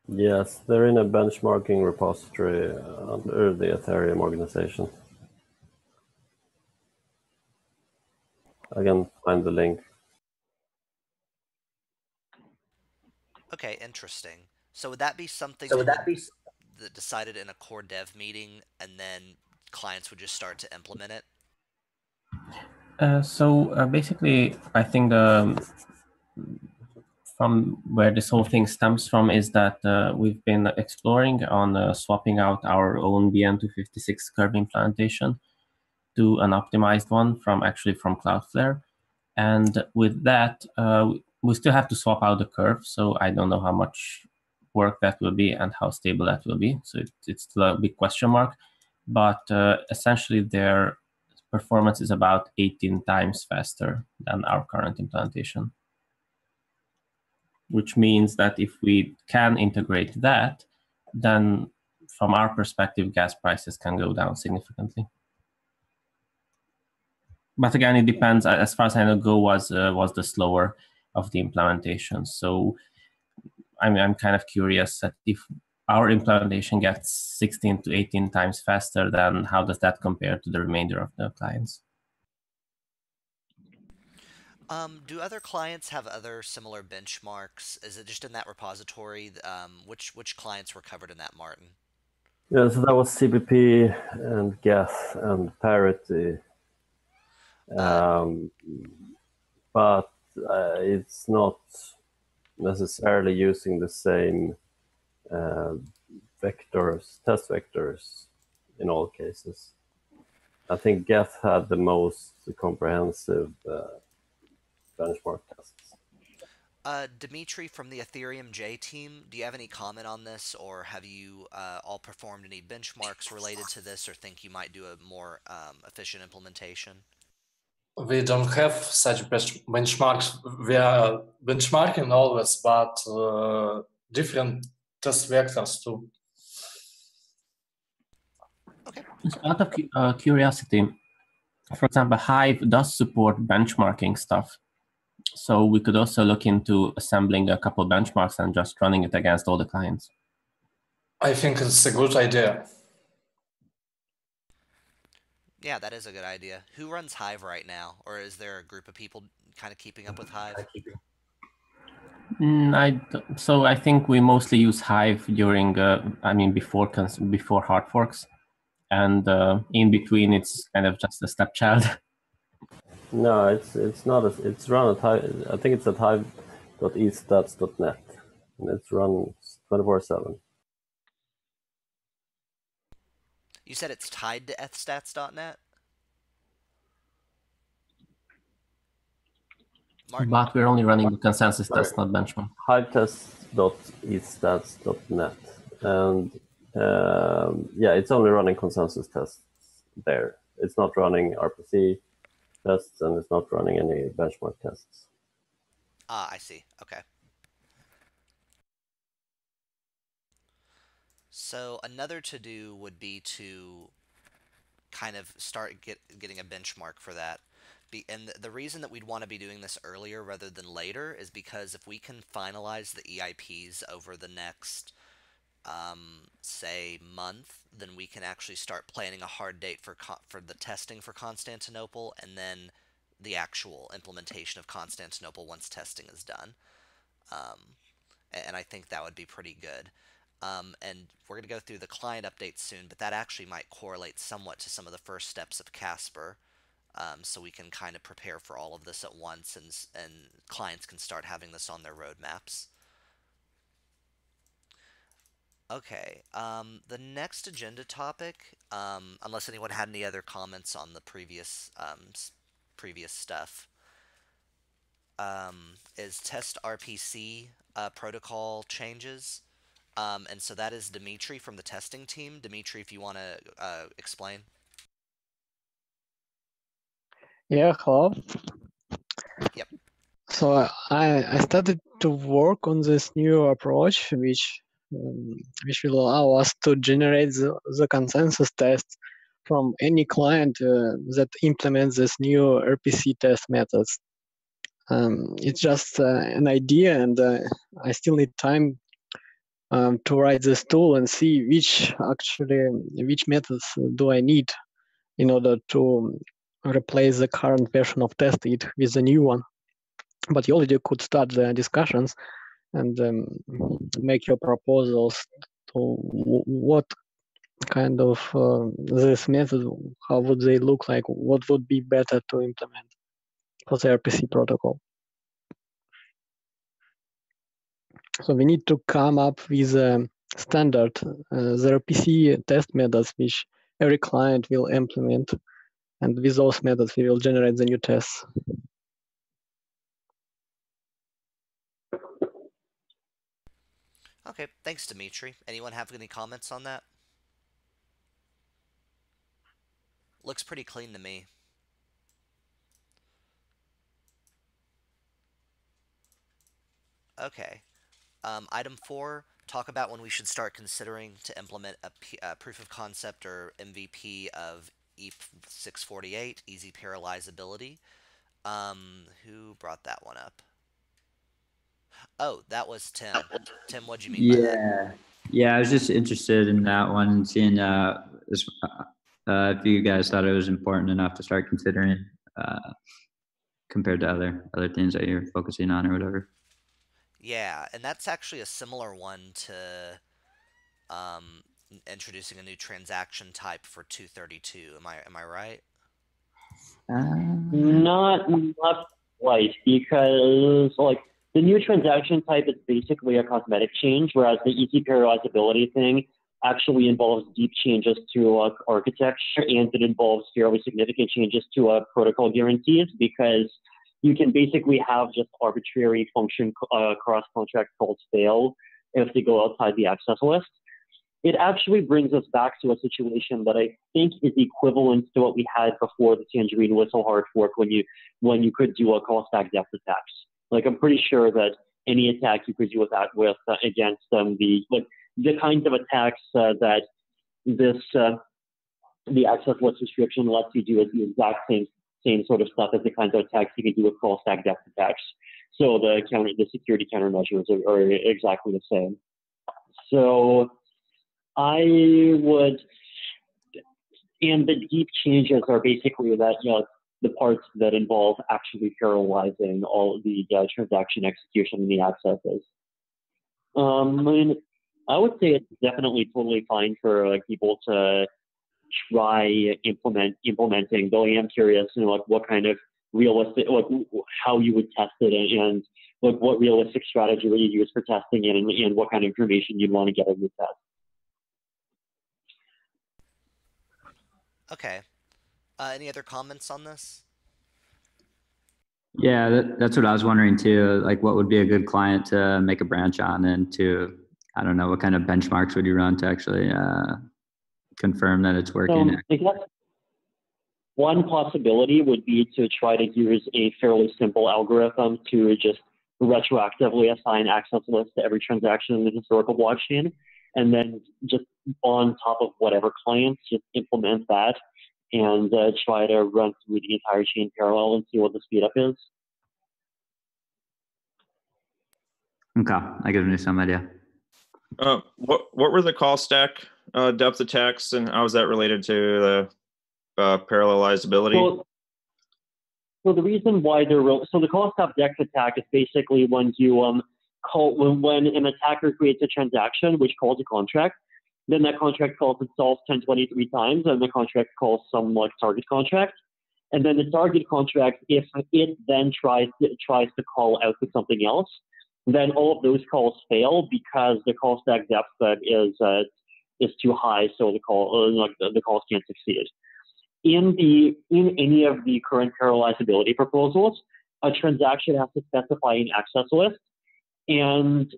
Yes, they're in a benchmarking repository under the Ethereum organization. I can find the link. Okay, interesting. So would that be something that decided in a core dev meeting, and then clients would just start to implement it? So basically, I think from where this whole thing stems from is that we've been exploring on swapping out our own BN256 curve implementation to an optimized one from Cloudflare. And with that, we still have to swap out the curve. So I don't know how much work that will be and how stable that will be. So it's still a big question mark. But essentially, their performance is about 18 times faster than our current implementation, which means that if we can integrate that, then from our perspective, gas prices can go down significantly. But again, it depends. As far as I know, Go was the slower of the implementation. So I'm kind of curious that if our implementation gets 16 to 18 times faster, then how does that compare to the remainder of the clients? Do other clients have other similar benchmarks? Is it just in that repository? Which clients were covered in that, Martin? Yeah, so that was CBP and Geth and Parity. But it's not necessarily using the same vectors, test vectors in all cases. I think Geth had the most comprehensive benchmark tests. Dimitri from the Ethereum J team, do you have any comment on this, or have you all performed any benchmarks related to this, or think you might do a more efficient implementation? We don't have such benchmarks. We are benchmarking always, but different test vectors too. Okay. Out of curiosity, for example, Hive does support benchmarking stuff. So we could also look into assembling a couple benchmarks and just running it against all the clients. I think it's a good idea. Yeah, that is a good idea. Who runs Hive right now? Or is there a group of people kind of keeping up with Hive? So I think we mostly use Hive during, before hard forks. And in between, it's kind of just a stepchild. No, it's not. It's run at Hive. I think it's at hive.estats.net, and it's run 24/7. You said it's tied to ethstats.net? Martin? But we're only running the consensus test, not benchmark. Hivetest.estats.net, and yeah, it's only running consensus tests there. It's not running RPC tests, and it's not running any benchmark tests. Ah, I see. Okay. So another to-do would be to kind of start getting a benchmark for that. And the reason that we'd want to be doing this earlier rather than later is because if we can finalize the EIPs over the next, say, month, then we can actually start planning a hard date for the testing for Constantinople, and then the actual implementation of Constantinople once testing is done. And I think that would be pretty good. And we're going to go through the client updates soon, but that actually might correlate somewhat to some of the first steps of Casper. So we can kind of prepare for all of this at once, and clients can start having this on their roadmaps. Okay, the next agenda topic, unless anyone had any other comments on the previous stuff, is test RPC protocol changes. And so that is Dimitri from the testing team. Dimitri, if you want to explain. Yeah, hello. Yep. So I started to work on this new approach, which will allow us to generate the consensus tests from any client that implements this new RPC test methods. It's just an idea, and I still need time to write this tool and see which methods do I need in order to replace the current version of testit with the new one. But you already could start the discussions and make your proposals to what kind of this method, how would they look like, what would be better to implement for the RPC protocol. So we need to come up with a standard. There are PC test methods which every client will implement, and with those methods we will generate the new tests. Okay, thanks, Dimitri. Anyone have any comments on that? Looks pretty clean to me. Okay. Item 4, talk about when we should start considering to implement a proof of concept or MVP of ETH648, easy parallelizability. Who brought that one up? Oh, that was Tim. Tim, what'd you mean by that? Yeah, I was just interested in that one and seeing if you guys thought it was important enough to start considering compared to other things that you're focusing on or whatever. Yeah, and that's actually a similar one to introducing a new transaction type for 232. Am I right? Not quite, because like the new transaction type is basically a cosmetic change, whereas the easy parallelizability thing actually involves deep changes to architecture, and it involves fairly significant changes to protocol guarantees, because you can basically have just arbitrary function cross-contract calls fail if they go outside the access list. It actually brings us back to a situation that I think is equivalent to what we had before the Tangerine Whistle hard fork, when you could do a call stack depth attacks. Like, I'm pretty sure that any attack you could do with against the kinds of attacks that the access list restriction lets you do is the exact same sort of stuff as the kinds of attacks you can do with call stack depth attacks. So the security countermeasures are exactly the same. So I would, and the deep changes are basically that, the parts that involve actually parallelizing all of the transaction execution and the accesses. I would say it's definitely totally fine for people to try implementing, though I am curious, what kind of realistic, how you would test it, and what realistic strategy would you use for testing it, and what kind of information you'd want to get out of your test. Okay. Any other comments on this? Yeah, that's what I was wondering too. Like, what would be a good client to make a branch on, and to, I don't know, what kind of benchmarks would you run to actually confirm that it's working? One possibility would be to try to use a fairly simple algorithm to just retroactively assign access lists to every transaction in the historical blockchain, and then just on top of whatever clients, just implement that and try to run through the entire chain parallel and see what the speed up is. Okay, I give me some idea. What were the call stack depth attacks, and how is that related to the parallelizability? So the reason why the call stack depth attack is basically when you when an attacker creates a transaction which calls a contract, then that contract calls itself 1023 times, and the contract calls some target contract. And then the target contract, if it then tries to call out to something else, then all of those calls fail because the call stack depth is too high, so the calls can't succeed. In any of the current parallelizability proposals, a transaction has to specify an access list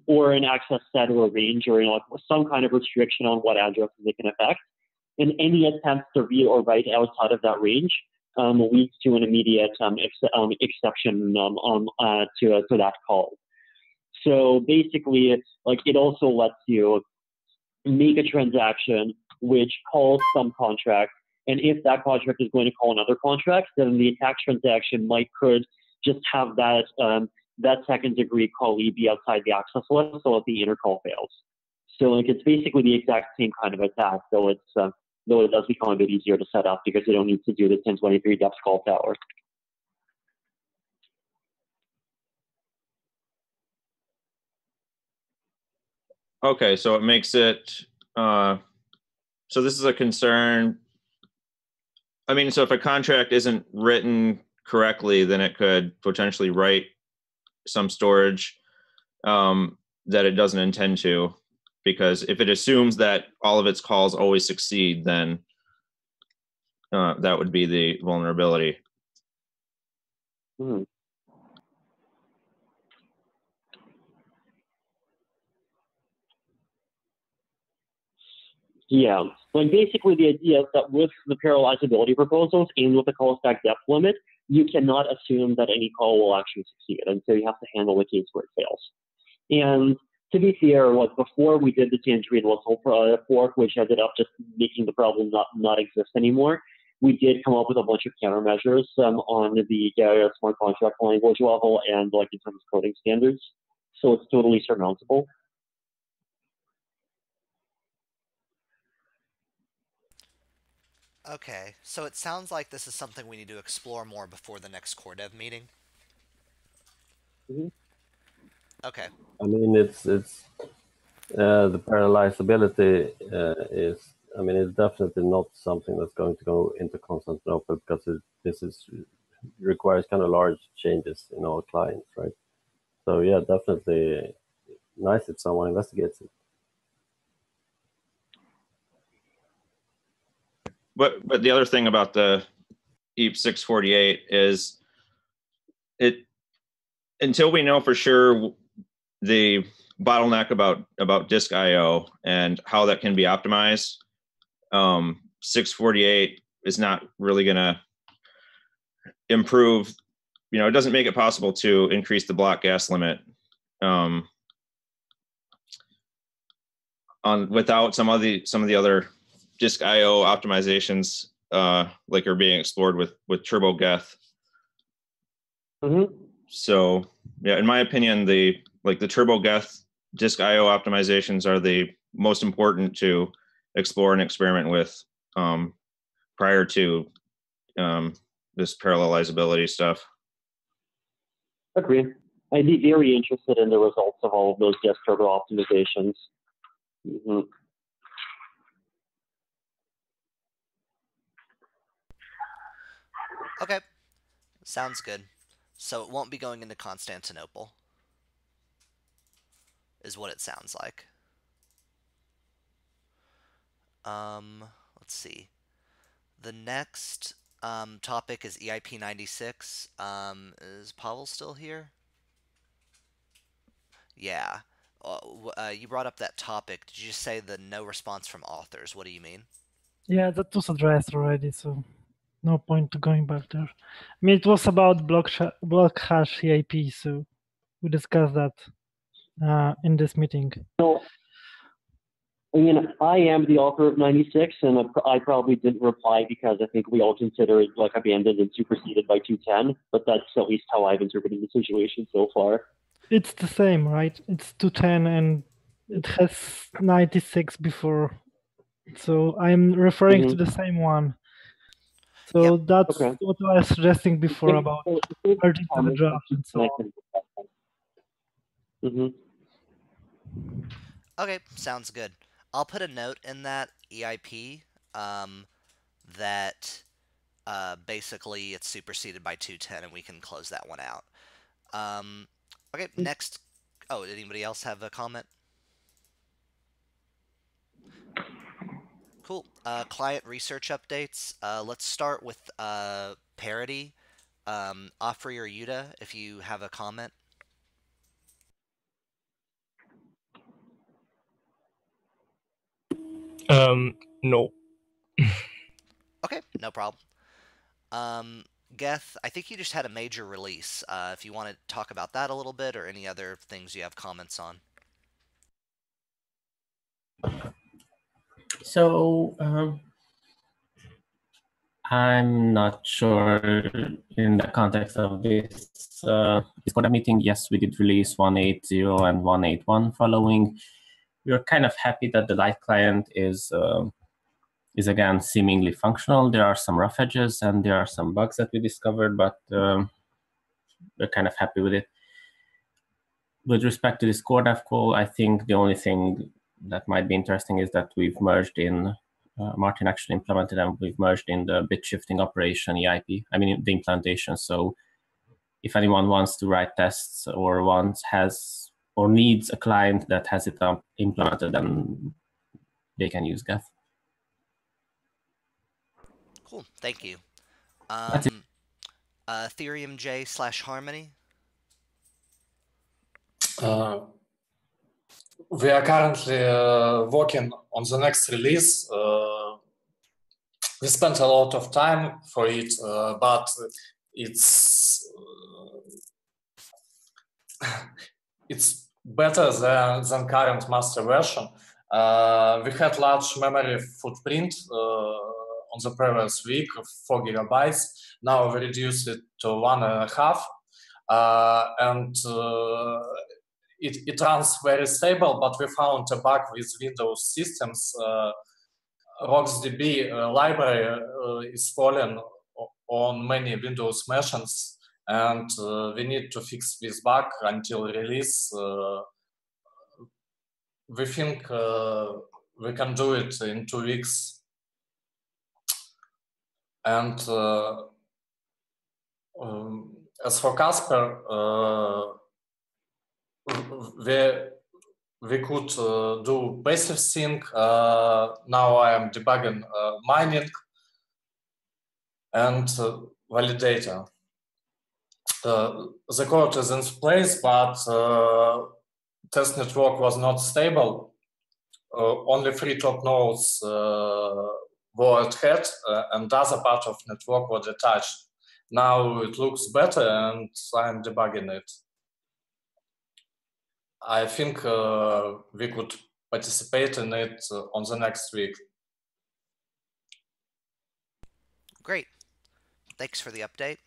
or an access set or a range, or some kind of restriction on what addresses it can affect. And any attempt to read or write outside of that range leads to an immediate exception to that call. So basically, it also lets you make a transaction which calls some contract, and if that contract is going to call another contract, then the attack transaction could just have that second degree callee be outside the access list, so that the inner call fails. So it's basically the exact same kind of attack, though it does become a bit easier to set up because you don't need to do the 1023 depth call tower. Okay, so it makes it, so this is a concern. I mean, so if a contract isn't written correctly, then it could potentially write some storage. that it doesn't intend to, because if it assumes that all of its calls always succeed, then that would be the vulnerability. Hmm. Yeah, like basically the idea is that with the parallelizability proposals and with the call stack depth limit, you cannot assume that any call will actually succeed, and so you have to handle the case where it fails. And to be fair, like before we did the tangerine local fork, which ended up just making the problem not exist anymore, we did come up with a bunch of countermeasures on the smart contract language level and like in terms of coding standards. So it's totally surmountable. Okay, so it sounds like this is something we need to explore more before the next core dev meeting. Mm-hmm. Okay. I mean, it's the parallelizability is. I mean, it's definitely not something that's going to go into Constantinople because this requires kind of large changes in all clients, right? So yeah, definitely nice if someone investigates it. But the other thing about the EIP 648 is until we know for sure the bottleneck about disk I/O and how that can be optimized, 648 is not really going to improve. It doesn't make it possible to increase the block gas limit without some of the other disk I/O optimizations like are being explored with TurboGeth. Mm-hmm. So yeah, in my opinion, the TurboGeth disk I/O optimizations are the most important to explore and experiment with prior to this parallelizability stuff. Agreed. I'd be very interested in the results of all of those guest turbo optimizations. Mm-hmm. Okay, sounds good. So it won't be going into Constantinople, is what it sounds like. Let's see. The next topic is EIP 96. Is Pavel still here? Yeah. You brought up that topic. Did you just say the no response from authors? What do you mean? Yeah, that was addressed already, so no point to going back there. I mean, it was about block hash EIP, so we discussed that in this meeting. So, I mean, I am the author of 96, and I probably didn't reply because I think we all consider it like abandoned and superseded by 210, but that's at least how I've interpreted the situation so far. It's the same, right? It's 210 and it has 96 before. So I'm referring to the same one. So that's what I was suggesting before about merging to the draft and so on. Mm-hmm. Okay, sounds good. I'll put a note in that EIP that basically it's superseded by 210 and we can close that one out. Okay, next. Oh, did anybody else have a comment? Cool. Client research updates. Let's start with parity. Ofri or Yuta, if you have a comment. No. Okay, no problem. Geth, I think you just had a major release. If you want to talk about that a little bit or any other things you have comments on. So I'm not sure in the context of this Discord meeting. Yes, we did release 180 and 181 following. We're kind of happy that the light client is again seemingly functional. There are some rough edges and there are some bugs that we discovered, but we're kind of happy with it. With respect to this core dev call, I think the only thing that might be interesting is that we've merged in, Martin actually implemented and we've merged in the bit shifting operation EIP, I mean the implementation. So if anyone wants to write tests or has or needs a client that has it implemented, then they can use Geth. Cool, thank you. That's it. Ethereum J/Harmony. We are currently working on the next release. We spent a lot of time for it, but it's it's better than current master version. We had large memory footprint on the previous week of 4 gigabytes. Now we reduced it to 1.5, and it runs very stable. But we found a bug with Windows systems. RocksDB library is fallen on many Windows machines, and we need to fix this bug until release. We think we can do it in 2 weeks. And as for Casper, we could do passive sync. Now I am debugging mining and validator. The code is in place, but test network was not stable. Only 3 top nodes were at head, and the other part of network was detached. Now it looks better, and I'm debugging it. I think we could participate in it on the next week. Great. Thanks for the update.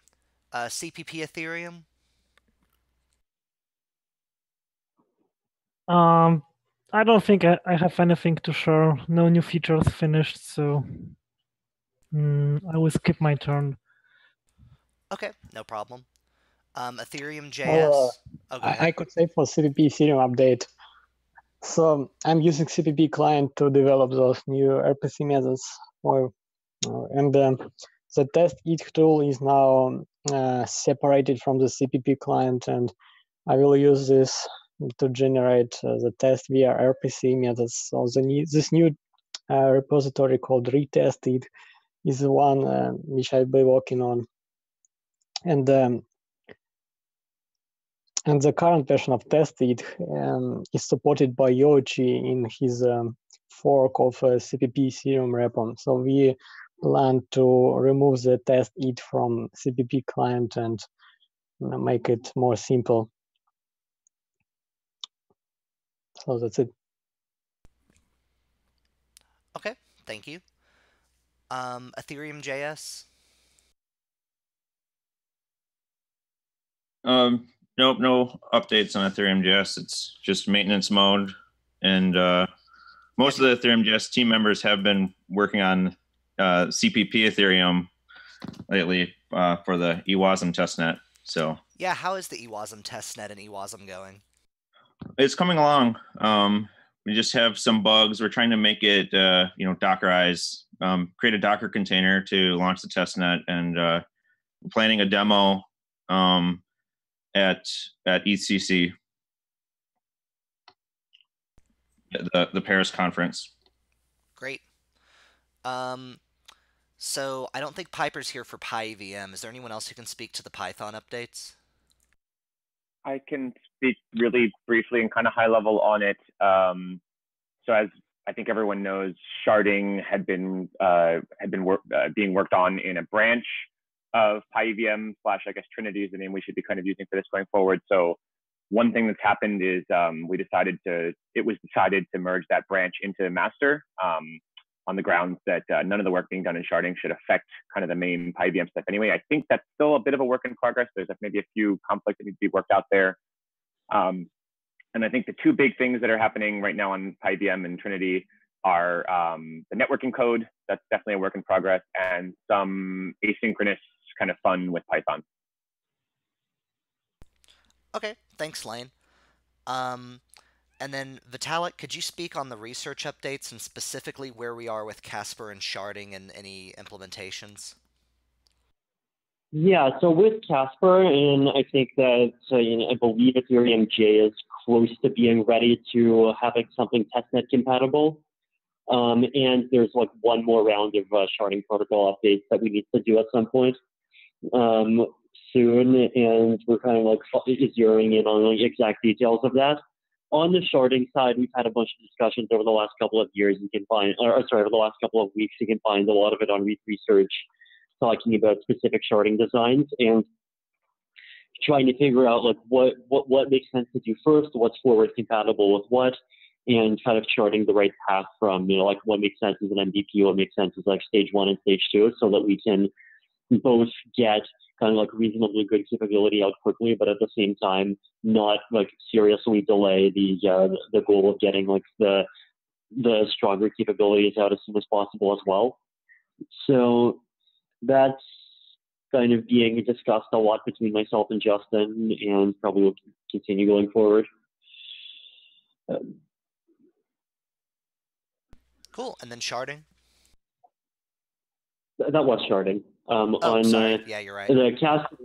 CPP Ethereum. I don't think I have anything to share. No new features finished, so I will skip my turn. Okay, no problem. Ethereum JS. Well, Okay. I could say for CPP Ethereum update. So I'm using CPP client to develop those new RPC methods, and the test it tool is now separated from the CPP client, and I will use this to generate the test via RPC methods. So this new repository called retested is the one which I'll be working on, and the current version of tested is supported by Yoichi in his fork of CPP Ethereum repo. So we plan to remove the test it from CPP client and make it more simple. So that's it. Okay, thank you. Ethereum JS. Nope, no updates on Ethereum JS. It's just maintenance mode, and most of the Ethereum JS team members have been working on CPP Ethereum lately for the EWASM testnet. So yeah, how is the EWASM testnet and EWASM going? It's coming along. We just have some bugs. We're trying to make it, Dockerize, create a Docker container to launch the testnet, and planning a demo at ECC, the Paris conference. Great. So I don't think Piper's here for PyEVM. Is there anyone else who can speak to the Python updates? I can speak really briefly and kind of high level on it. So as I think everyone knows, sharding had been being worked on in a branch of PyEVM / I guess Trinity is the name we should be kind of using for this going forward. So one thing that's happened is it was decided to merge that branch into master on the grounds that none of the work being done in sharding should affect kind of the main PyEVM stuff anyway. I think that's still a bit of a work in progress. There's maybe a few conflicts that need to be worked out there. And I think the two big things that are happening right now on PyEVM and Trinity are the networking code, that's definitely a work in progress, and some asynchronous kind of fun with Python. Okay, thanks, Lane. And then Vitalik, could you speak on the research updates and specifically where we are with Casper and sharding and any implementations? Yeah, so with Casper, and I think that I believe Ethereum J is close to being ready to having something testnet compatible. And there's like one more round of sharding protocol updates that we need to do at some point soon, and we're kind of like zeroing in on the exact details of that. On the sharding side, we've had a bunch of discussions over the last couple of years. You can find, or sorry, over the last couple of weeks, you can find a lot of it on research talking about specific sharding designs and trying to figure out like what makes sense to do first, what's forward compatible with what, and kind of charting the right path from, you know, like what makes sense as an MVP, what makes sense as like stage 1 and stage 2, so that we can both get kind of like reasonably good capability out quickly, but at the same time not like seriously delay the goal of getting like the stronger capabilities out as soon as possible as well. So that's kind of being discussed a lot between myself and Justin, and probably will continue going forward. Cool. And then sharding? That was sharding. Sorry. Yeah, you're right. The Casper.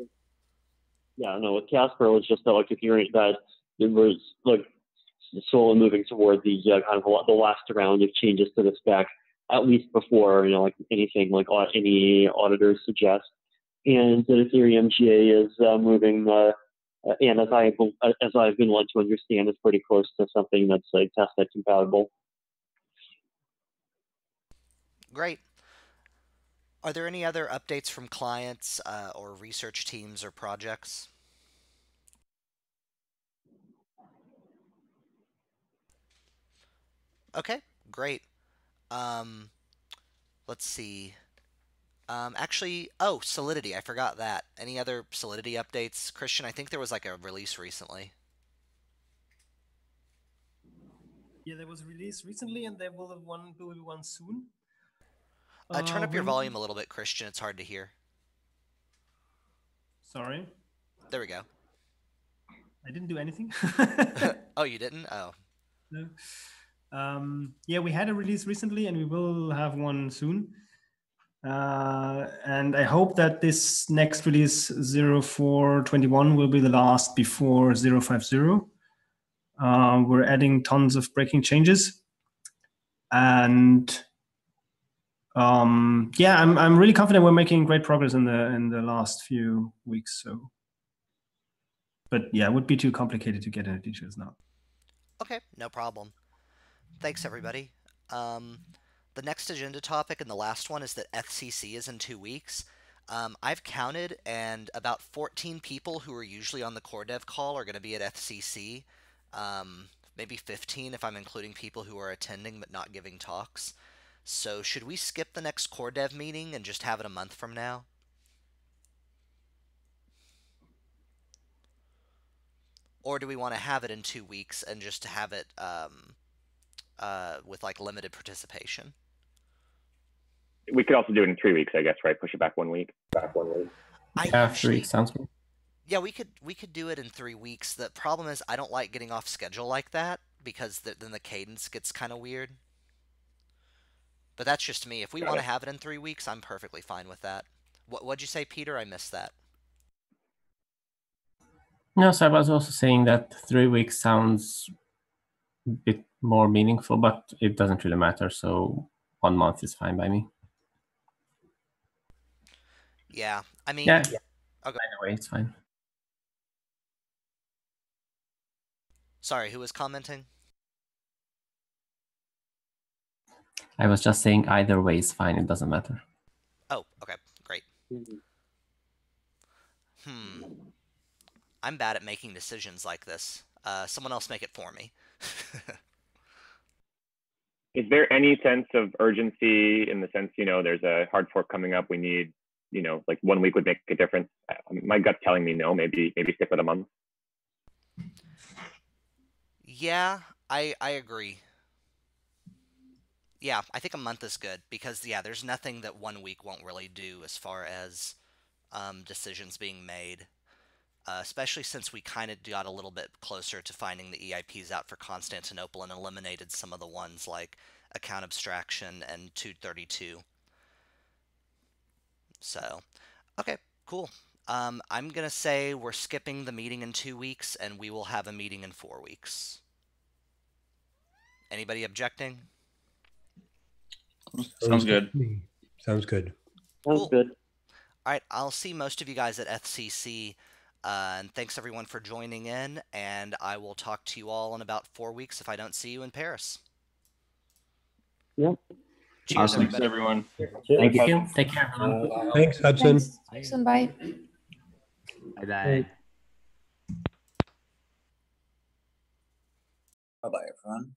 Yeah, no, with Casper it was just like if you're that it was like slowly moving toward the kind of the last round of changes to the spec, at least before, you know, like anything like any auditors suggest. And the Ethereum GA is moving, and as I've been led to understand, it's pretty close to something that's like testnet compatible. Great. Are there any other updates from clients or research teams or projects? Okay, great. Let's see. Actually, oh, Solidity, I forgot that. Any other Solidity updates? Christian, I think there was like a release recently. Yeah, there was a release recently, and there will be one soon. Turn up your volume a little bit, Christian. It's hard to hear. Sorry. There we go. I didn't do anything. Oh, you didn't? Oh. No. Yeah, we had a release recently, and we will have one soon. And I hope that this next release 0421 will be the last before 050. We're adding tons of breaking changes, and yeah, I'm really confident we're making great progress in the last few weeks. So, but yeah, it would be too complicated to get into details now. Okay, no problem. Thanks, everybody. The next agenda topic and the last one is that FCC is in 2 weeks. I've counted, and about 14 people who are usually on the core dev call are going to be at FCC. Maybe 15 if I'm including people who are attending but not giving talks. So should we skip the next core dev meeting and just have it a month from now? Or do we want to have it in 2 weeks and just have it with like limited participation? We could also do it in 3 weeks, I guess, right? Push it back 1 week. Yeah, 3 weeks sounds good. Yeah, we could do it in 3 weeks. The problem is I don't like getting off schedule like that because then the cadence gets kind of weird. But that's just me. If we want to have it in 3 weeks, I'm perfectly fine with that. What'd you say, Peter? I missed that. No, so I was also saying that 3 weeks sounds a bit more meaningful, but it doesn't really matter. So 1 month is fine by me. Yeah, I mean... Yeah, okay. Anyway, it's fine. Sorry, who was commenting? I was just saying either way is fine. It doesn't matter. Oh, okay. Great. I'm bad at making decisions like this. Someone else make it for me. Is there any sense of urgency in the sense, you know, there's a hard fork coming up, we need, you know, like 1 week would make a difference? My gut's telling me no, maybe stick with a month. Yeah, I agree. Yeah, I think a month is good because, yeah, there's nothing that 1 week won't really do as far as decisions being made, especially since we kind of got a little bit closer to finding the EIPs out for Constantinople and eliminated some of the ones like account abstraction and 232. So, okay, cool. I'm going to say we're skipping the meeting in 2 weeks, and we will have a meeting in 4 weeks. Anybody objecting? Sounds good. Sounds good. Cool. Sounds good. All right, I'll see most of you guys at FCC, and thanks everyone for joining in, and I will talk to you all in about 4 weeks if I don't see you in Paris. Yep. Cheers, Awesome. everybody. Thanks, everyone. Thank you. Thank you. Take care, everyone. Thanks, Hudson. Thanks. Bye. Bye-bye. Bye bye, everyone.